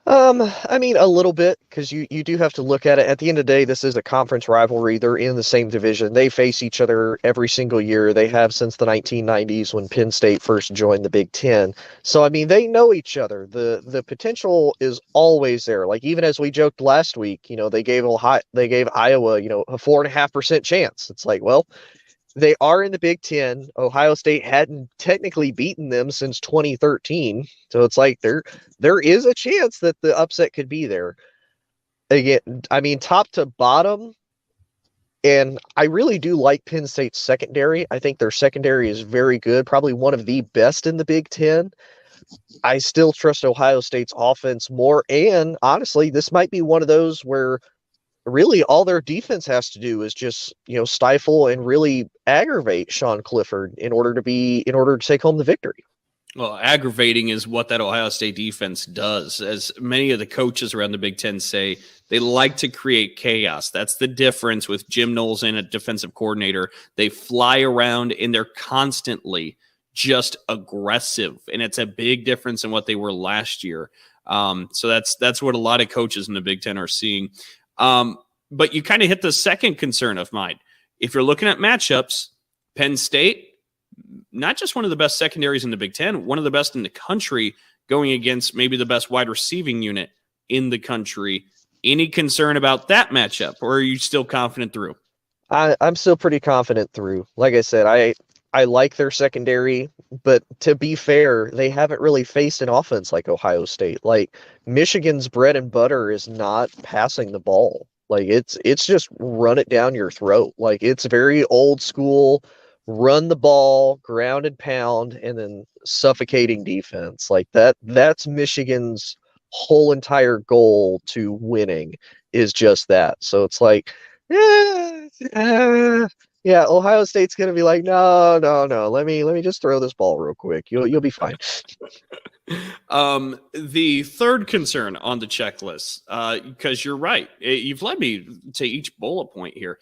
I mean, a little bit, because you do have to look at it. At the end of the day, this is a conference rivalry. They're in the same division. They face each other every single year. They have since the 1990s when Penn State first joined the Big Ten. So, I mean, they know each other. The potential is always there. Like, even as we joked last week, they gave Iowa, a 4.5% chance. It's like, well, they are in the Big Ten. Ohio State hadn't technically beaten them since 2013. So it's like there is a chance that the upset could be there. Again, I mean, top to bottom, and I really do like Penn State's secondary. I think their secondary is very good, probably one of the best in the Big Ten. I still trust Ohio State's offense more, and honestly, this might be one of those where really all their defense has to do is just, stifle and really aggravate Sean Clifford in order to take home the victory. Well, aggravating is what that Ohio State defense does. As many of the coaches around the Big Ten say, they like to create chaos. That's the difference with Jim Knowles and a defensive coordinator. They fly around and they're constantly just aggressive, and it's a big difference in what they were last year. So that's what a lot of coaches in the Big Ten are seeing. But you kind of hit the second concern of mine. If you're looking at matchups, Penn State, not just one of the best secondaries in the Big Ten, one of the best in the country, going against maybe the best wide receiving unit in the country. Any concern about that matchup, or are you still confident through? I'm still pretty confident through. Like I said, I like their secondary, but to be fair, they haven't really faced an offense like Ohio State. Like, Michigan's bread and butter is not passing the ball. Like, it's just run it down your throat. Like, it's very old school, run the ball, ground and pound, and then suffocating defense. Like, that's Michigan's whole entire goal to winning, is just that. So it's like, yeah, Ohio State's gonna be like, no. Let me just throw this ball real quick. You'll be fine. The third concern on the checklist, because you're right, you've led me to each bullet point here.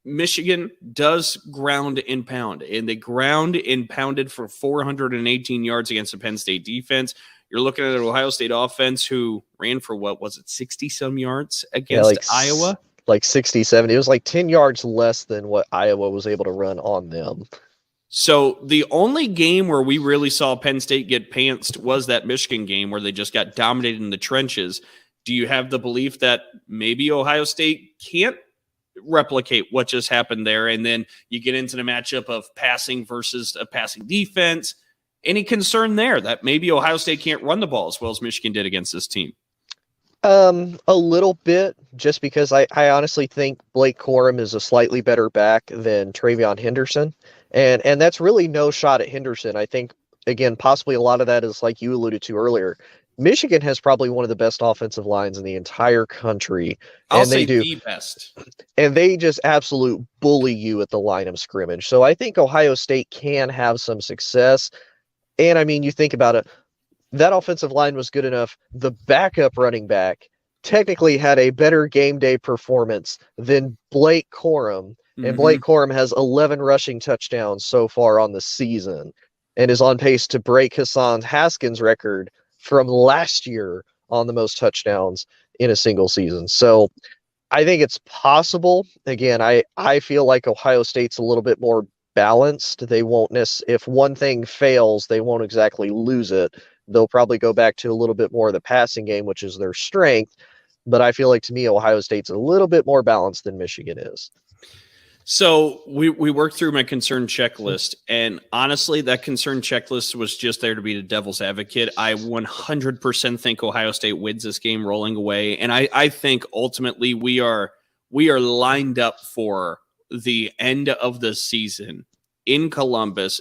Michigan does ground and pound, and they ground and pounded for 418 yards against the Penn State defense. You're looking at an Ohio State offense who ran for, 60-some yards against Iowa? Like 60, 70. It was like 10 yards less than what Iowa was able to run on them. So the only game where we really saw Penn State get pantsed was that Michigan game where they just got dominated in the trenches. Do you have the belief that maybe Ohio State can't replicate what just happened there, and then you get into the matchup of passing versus a passing defense? Any concern there that maybe Ohio State can't run the ball as well as Michigan did against this team? A little bit, just because I honestly think Blake Corum is a slightly better back than Travion Henderson. And that's really no shot at Henderson. I think, again, possibly a lot of that is like you alluded to earlier. Michigan has probably one of the best offensive lines in the entire country. I'll say the best. And they just absolute bully you at the line of scrimmage. So I think Ohio State can have some success. And I mean, you think about it, that offensive line was good enough. The backup running back technically had a better game day performance than Blake Corum. And Blake Corum has 11 rushing touchdowns so far on the season and is on pace to break Hassan Haskins' record from last year on the most touchdowns in a single season. So I think it's possible. Again, I feel like Ohio State's a little bit more balanced. They won't if one thing fails, they won't exactly lose it. They'll probably go back to a little bit more of the passing game, which is their strength. But I feel like, to me, Ohio State's a little bit more balanced than Michigan is. So we worked through my concern checklist, and honestly, that concern checklist was just there to be the devil's advocate. I 100% think Ohio State wins this game rolling away, and I think ultimately we are lined up for the end of the season in Columbus,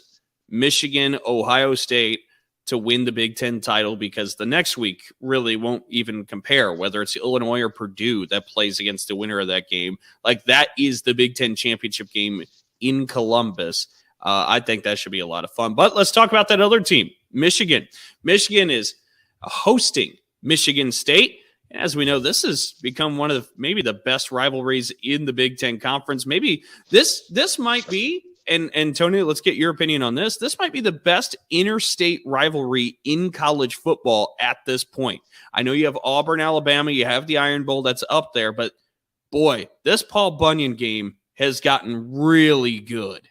Michigan, Ohio State, to win the Big Ten title, because the next week really won't even compare, whether it's Illinois or Purdue that plays against the winner of that game. Like, that is the Big Ten championship game in Columbus. I think that should be a lot of fun. But let's talk about that other team, Michigan. Michigan is hosting Michigan State. As we know, this has become one of maybe the best rivalries in the Big Ten Conference. Maybe this might be, and Tony, let's get your opinion on this. This might be the best interstate rivalry in college football at this point. I know you have Auburn, Alabama, you have the Iron Bowl that's up there, but boy, this Paul Bunyan game has gotten really good.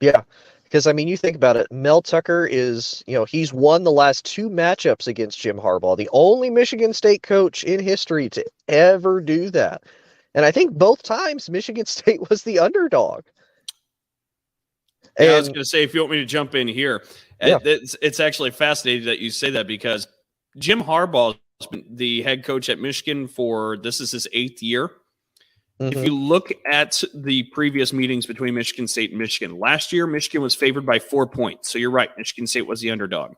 Yeah, because, I mean, you think about it, Mel Tucker is, he's won the last two matchups against Jim Harbaugh, the only Michigan State coach in history to ever do that. And I think both times Michigan State was the underdog. Yeah, I was going to say, if you want me to jump in here, yeah. It's actually fascinating that you say that, because Jim Harbaugh has been the head coach at Michigan this is his 8th year. Mm-hmm. If you look at the previous meetings between Michigan State and Michigan, last year, Michigan was favored by 4 points. So you're right, Michigan State was the underdog.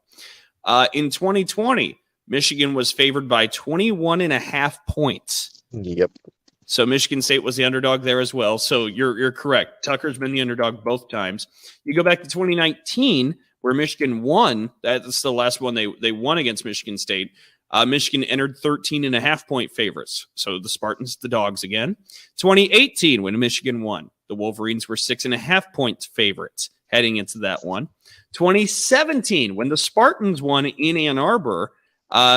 In 2020, Michigan was favored by 21.5 points. Yep. So Michigan State was the underdog there as well. So you're correct. Tucker's been the underdog both times. You go back to 2019, where Michigan won. That's the last one they won against Michigan State. Michigan entered 13.5-point favorites. So the Spartans, the dogs again. 2018, when Michigan won, the Wolverines were 6.5-point favorites heading into that one. 2017, when the Spartans won in Ann Arbor,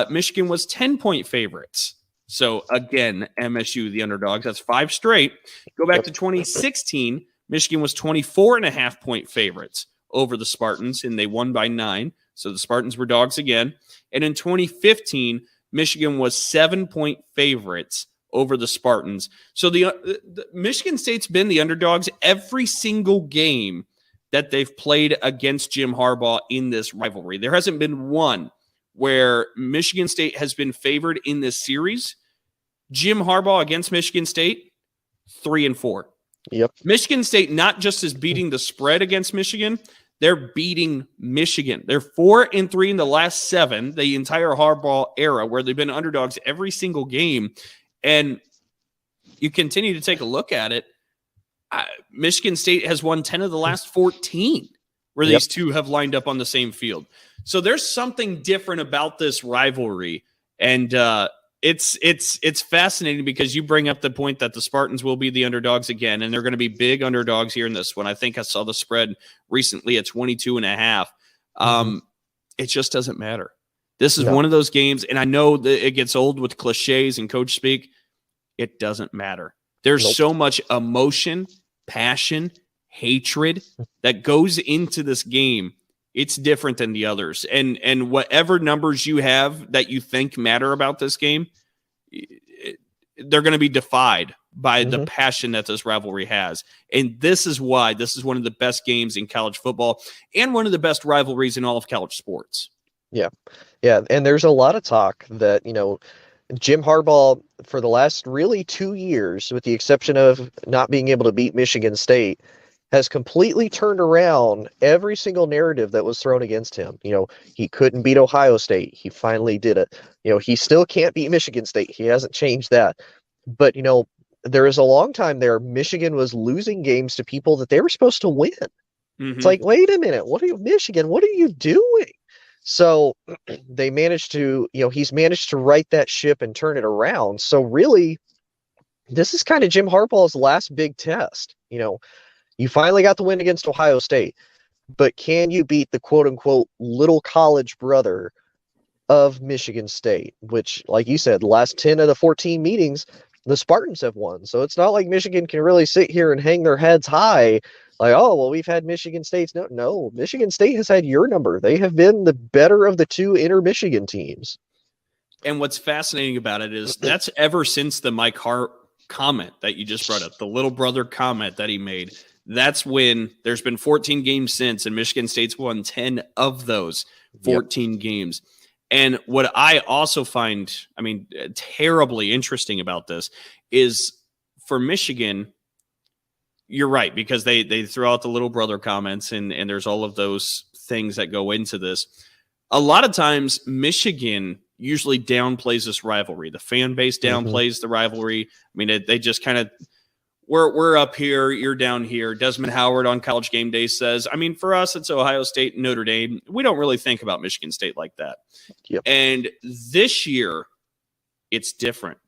Michigan was 10-point favorites. So again, MSU, the underdogs. That's 5 straight. Go back to 2016, Michigan was 24.5-point favorites over the Spartans, and they won by 9. So the Spartans were dogs again. And in 2015, Michigan was 7-point favorites over the Spartans. So the Michigan State's been the underdogs every single game that they've played against Jim Harbaugh in this rivalry. There hasn't been one where Michigan State has been favored in this series. Jim Harbaugh against Michigan State, 3-4. Yep. Michigan State not just is beating the spread against Michigan, they're beating Michigan. They're 4-3 in the last 7, the entire Harbaugh era, where they've been underdogs every single game. And you continue to take a look at it. Michigan State has won 10 of the last 14 where these two have lined up on the same field. So there's something different about this rivalry. And it's fascinating because you bring up the point that the Spartans will be the underdogs again, and they're going to be big underdogs here in this one. I think I saw the spread recently at 22.5. It just doesn't matter. This is one of those games, and I know that it gets old with cliches and coach speak. It doesn't matter. There's so much emotion, passion, hatred that goes into this game. It's different than the others. And whatever numbers you have that you think matter about this game, they're going to be defied by the passion that this rivalry has. And this is why this is one of the best games in college football and one of the best rivalries in all of college sports. Yeah. Yeah. And there's a lot of talk that, Jim Harbaugh, for the last really 2 years, with the exception of not being able to beat Michigan State, has completely turned around every single narrative that was thrown against him. He couldn't beat Ohio State. He finally did it. He still can't beat Michigan State. He hasn't changed that. But, there is a long time there, Michigan was losing games to people that they were supposed to win. It's like, wait a minute, Michigan, what are you doing? So they managed to, he's managed to right that ship and turn it around. So really, this is kind of Jim Harbaugh's last big test. You finally got the win against Ohio State, but can you beat the quote unquote little college brother of Michigan State, which, like you said, the last 10 of the 14 meetings, the Spartans have won. So it's not like Michigan can really sit here and hang their heads high. Like, oh, well, we've had Michigan State's. No, Michigan State has had your number. They have been the better of the two inter-Michigan teams. And what's fascinating about it is that's ever since the Mike Hart comment that you just brought up, the little brother comment that he made. That's when there's been 14 games since, and Michigan State's won 10 of those 14 games. And what I also find, terribly interesting about this is for Michigan, you're right, because they throw out the little brother comments and there's all of those things that go into this. A lot of times Michigan usually downplays this rivalry. The fan base downplays the rivalry. They just kind of, we're up here, you're down here. Desmond Howard on College Game Day says, for us, it's Ohio State and Notre Dame. We don't really think about Michigan State like that. Yep. And this year, it's different.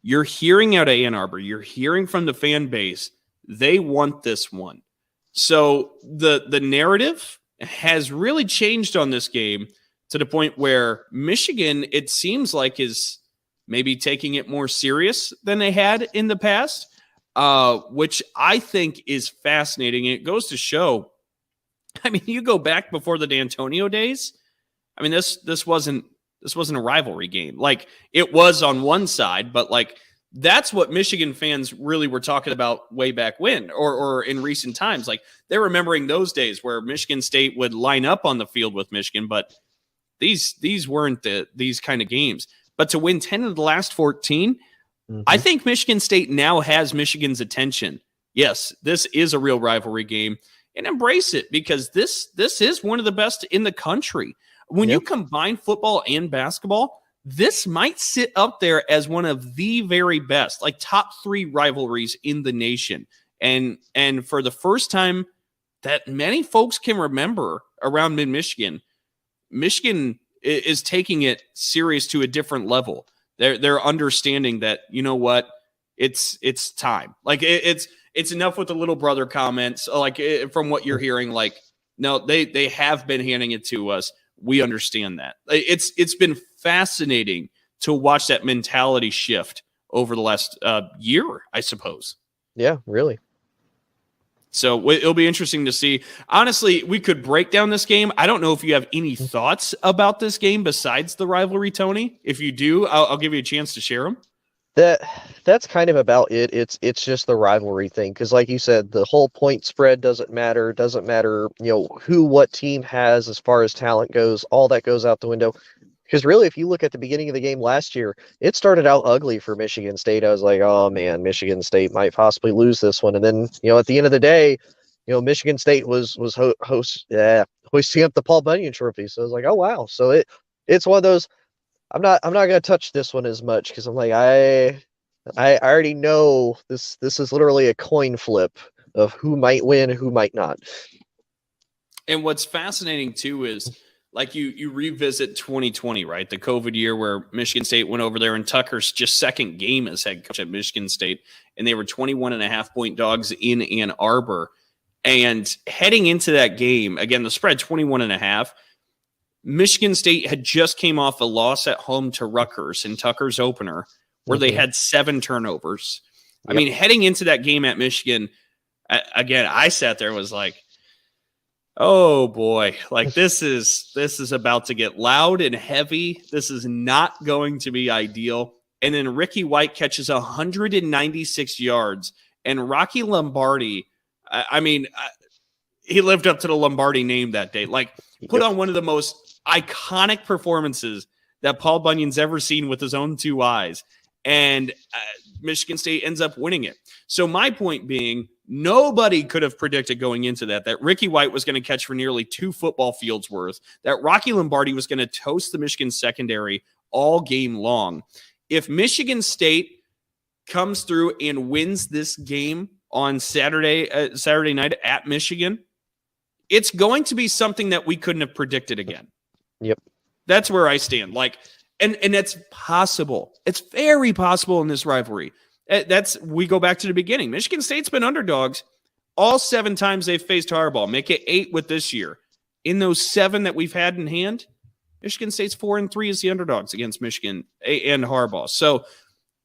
You're hearing out of Ann Arbor. You're hearing from the fan base. They want this one. So the narrative has really changed on this game to the point where Michigan, it seems like, is maybe taking it more serious than they had in the past, which I think is fascinating. It goes to show, you go back before the D'Antonio days. This wasn't a rivalry game. Like, it was on one side, but that's what Michigan fans really were talking about way back when, or in recent times. Like, they're remembering those days where Michigan State would line up on the field with Michigan, but these weren't these kind of games. But to win 10 of the last 14, I think Michigan State now has Michigan's attention. Yes, this is a real rivalry game, and embrace it, because this is one of the best in the country. When you combine football and basketball, this might sit up there as one of the very best, like top 3 rivalries in the nation. And for the first time that many folks can remember around mid-Michigan. Michigan is taking it serious to a different level. They're understanding that, you know what, it's time. Like it's enough with the little brother comments. Like from what you're hearing, like, no, they have been handing it to us. We understand that. It's been fascinating to watch that mentality shift over the last year, I suppose. Yeah, really. So it'll be interesting to see. Honestly, we could break down this game. I don't know if you have any thoughts about this game besides the rivalry, Tony. If you do, I'll give you a chance to share them. That's kind of about it. It's just the rivalry thing, because like you said, the whole point spread doesn't matter, who what team has as far as talent goes. All that goes out the window. Because really, if you look at the beginning of the game last year, it started out ugly for Michigan State. I was like, oh man, Michigan State might possibly lose this one. And then, at the end of the day, Michigan State was hoisting up the Paul Bunyan Trophy. So I was like, oh wow. So it's one of those. I'm not gonna touch this one as much, because I'm like, I already know this is literally a coin flip of who might win, who might not. And what's fascinating too is, like, you revisit 2020, right? The COVID year where Michigan State went over there, and Tucker's just second game as head coach at Michigan State, and they were 21.5-point dogs in Ann Arbor. And heading into that game, again, the spread 21.5. Michigan State had just came off a loss at home to Rutgers in Tucker's opener, where they had 7 turnovers. Yep. I mean, heading into that game at Michigan, again, I sat there and was like, oh boy, like this is about to get loud and heavy. This is not going to be ideal. And then Ricky White catches 196 yards, and Rocky Lombardi, he lived up to the Lombardi name that day. Like, put on one of the most iconic performances that Paul Bunyan's ever seen with his own 2 eyes. And Michigan State ends up winning it. So my point being, nobody could have predicted going into that Ricky White was going to catch for nearly 2 football fields worth, that Rocky Lombardi was going to toast the Michigan secondary all game long. If Michigan State comes through and wins this game on Saturday night at Michigan, it's going to be something that we couldn't have predicted again. Yep. That's where I stand. Like, and it's possible. It's very possible in this rivalry. We go back to the beginning. Michigan State's been underdogs all 7 times they've faced Harbaugh. Make it 8 with this year. In those 7 that we've had in hand, Michigan State's 4-3 as the underdogs against Michigan and Harbaugh. So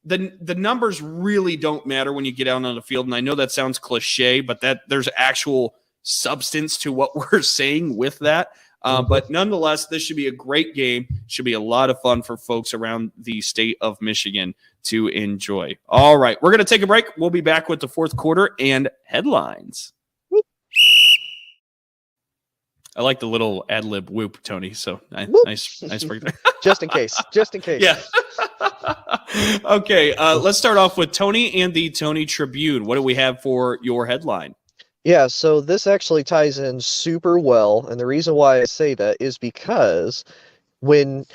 the numbers really don't matter when you get out on the field. And I know that sounds cliche, but there's actual substance to what we're saying with that. But nonetheless, this should be a great game. Should be a lot of fun for folks around the state of Michigan to enjoy. All right, we're going to take a break. We'll be back with the fourth quarter and headlines. Whoop. I like the little ad-lib whoop, Tony. So nice break there. Just in case. Yeah. Okay, let's start off with Tony and the Tony Tribune. What do we have for your headline? Yeah, so this actually ties in super well, and the reason why I say that is because when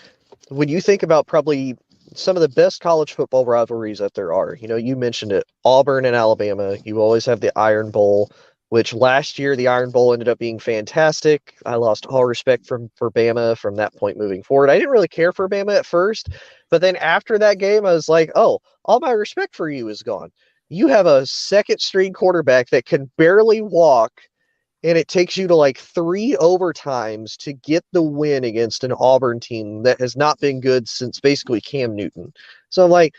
you think about probably some of the best college football rivalries that there are, you mentioned it, Auburn and Alabama, you always have the Iron Bowl, which last year the Iron Bowl ended up being fantastic. I lost all respect for Bama from that point moving forward. I didn't really care for Bama at first, but then after that game, I was like, oh, all my respect for you is gone. You have a second-string quarterback that can barely walk, and it takes you to like 3 overtimes to get the win against an Auburn team that has not been good since basically Cam Newton. So I'm like,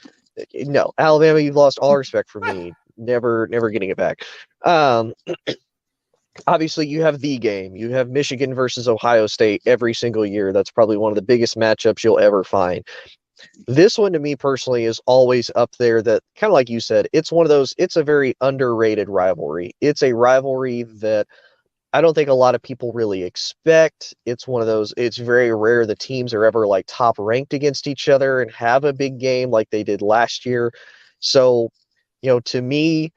no, Alabama, you've lost all respect for me. Never getting it back. Obviously, you have the game. You have Michigan versus Ohio State every single year. That's probably one of the biggest matchups you'll ever find. This one, to me personally, is always up there. That kind of like you said, it's one of those, it's a very underrated rivalry. It's a rivalry that I don't think a lot of people really expect. It's one of those, it's very rare the teams are ever like top ranked against each other and have a big game like they did last year. So, to me,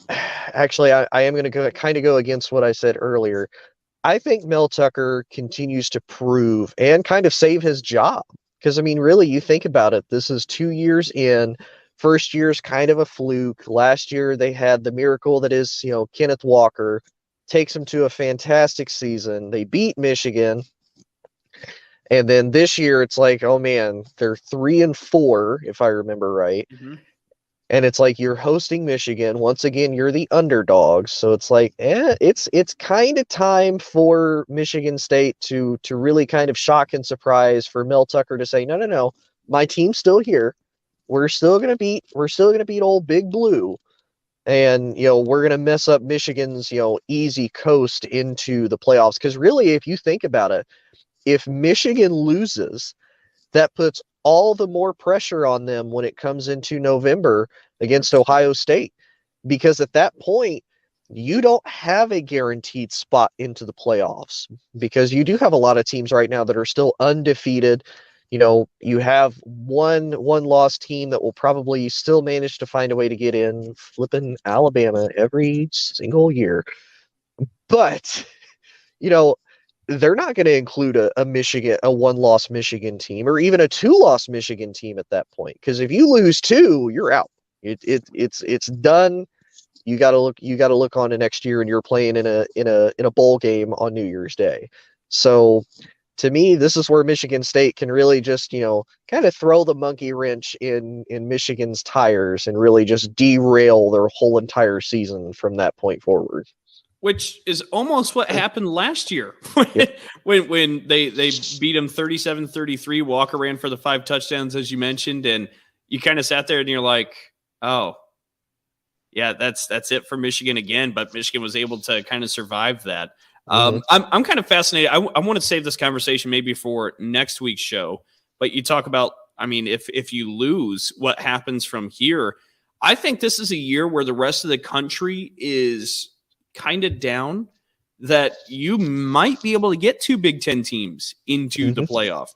actually, I am going to kind of go against what I said earlier. I think Mel Tucker continues to prove and kind of save his job. Because, really, you think about it, this is 2 years in. First year's kind of a fluke. Last year, they had the miracle that is, Kenneth Walker. takes them to a fantastic season. They beat Michigan. And then this year it's like, oh man, they're 3-4, if I remember right. Mm-hmm. And it's like you're hosting Michigan. Once again, you're the underdogs. So it's like, it's kind of time for Michigan State to really kind of shock and surprise, for Mel Tucker to say, no, my team's still here. We're still gonna beat old Big Blue. And, we're going to mess up Michigan's, easy coast into the playoffs. Because really, if you think about it, if Michigan loses, that puts all the more pressure on them when it comes into November against Ohio State. Because at that point, you don't have a guaranteed spot into the playoffs. Because you do have a lot of teams right now that are still undefeated. You have one lost team that will probably still manage to find a way to get in, flipping Alabama every single year. But, they're not going to include a one-loss Michigan team, or even a two-loss Michigan team at that point. Because if you lose two, you're out. It's done. You got to look on to next year, and you're playing in a bowl game on New Year's Day. So, to me, this is where Michigan State can really just, kind of throw the monkey wrench in Michigan's tires and really just derail their whole entire season from that point forward. Which is almost what happened last year when they beat them 37-33. Walker ran for the 5 touchdowns, as you mentioned, and you kind of sat there and you're like, oh, yeah, that's it for Michigan again. But Michigan was able to kind of survive that. I'm kind of fascinated. I want to save this conversation maybe for next week's show. But you talk about, if you lose, what happens from here? I think this is a year where the rest of the country is kind of down, that you might be able to get 2 Big Ten teams into the playoff.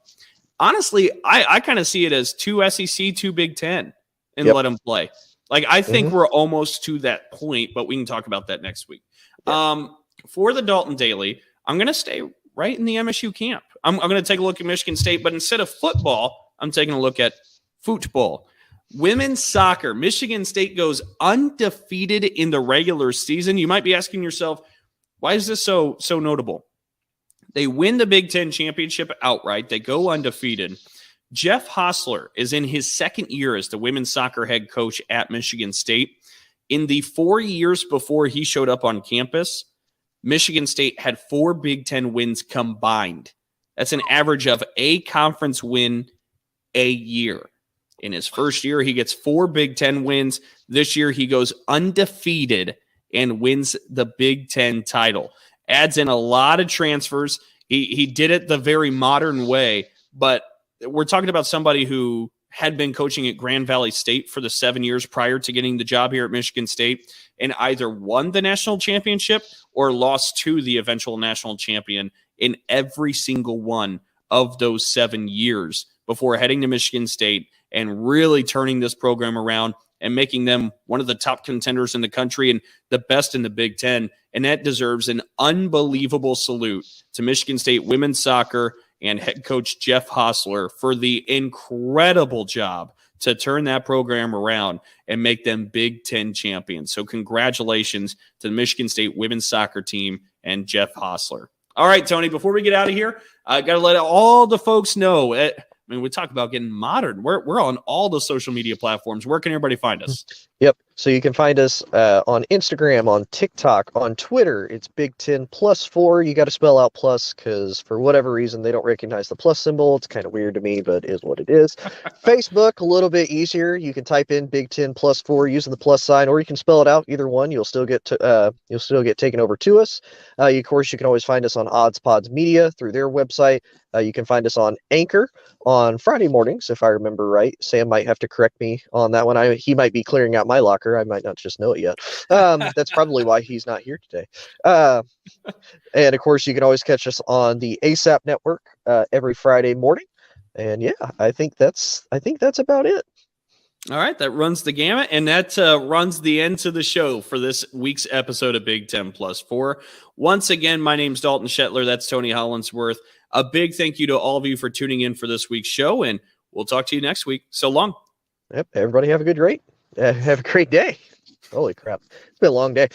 Honestly, I kind of see it as 2 SEC, 2 Big Ten, and let them play. Like, I think we're almost to that point, but we can talk about that next week. Yeah. For the Dalton Daily, I'm going to stay right in the MSU camp. I'm going to take a look at Michigan State, but instead of football, I'm taking a look at football. Women's soccer, Michigan State goes undefeated in the regular season. You might be asking yourself, why is this so notable? They win the Big Ten championship outright. They go undefeated. Jeff Hostler is in his second year as the women's soccer head coach at Michigan State. In the 4 years before he showed up on campus, Michigan State had 4 Big Ten wins combined. That's an average of a conference win a year. In his first year, he gets 4 Big Ten wins. This year, he goes undefeated and wins the Big Ten title. Adds in a lot of transfers. He did it the very modern way, but we're talking about somebody who had been coaching at Grand Valley State for the 7 years prior to getting the job here at Michigan State, and either won the national championship or lost to the eventual national champion in every single one of those 7 years before heading to Michigan State and really turning this program around and making them one of the top contenders in the country and the best in the Big Ten. And that deserves an unbelievable salute to Michigan State women's soccer and head coach Jeff Hostler for the incredible job to turn that program around and make them Big Ten champions. So congratulations to the Michigan State women's soccer team and Jeff Hostler. All right, Tony, before we get out of here, I got to let all the folks know. We talk about getting modern. We're on all the social media platforms. Where can everybody find us? Yep. So you can find us on Instagram, on TikTok, on Twitter. It's Big Ten +4. You got to spell out plus because for whatever reason, they don't recognize the plus symbol. It's kind of weird to me, but it is what it is. Facebook, a little bit easier. You can type in Big Ten +4 using the plus sign, or you can spell it out. Either one, you'll still get taken over to us. Of course, you can always find us on Odds Pods Media through their website. You can find us on Anchor on Friday mornings, if I remember right. Sam might have to correct me on that one. He might be clearing out my locker. I might not just know it yet. That's probably why he's not here today. And of course, you can always catch us on the ASAP network every Friday morning. And yeah, I think that's about it. All right, that runs the gamut, and that runs the end to the show for this week's episode of Big Ten +4. Once again, my name's Dalton Shetler. That's Tony Hollinsworth. A big thank you to all of you for tuning in for this week's show, and we'll talk to you next week. So long. Yep. Everybody have a great day. Holy crap. It's been a long day.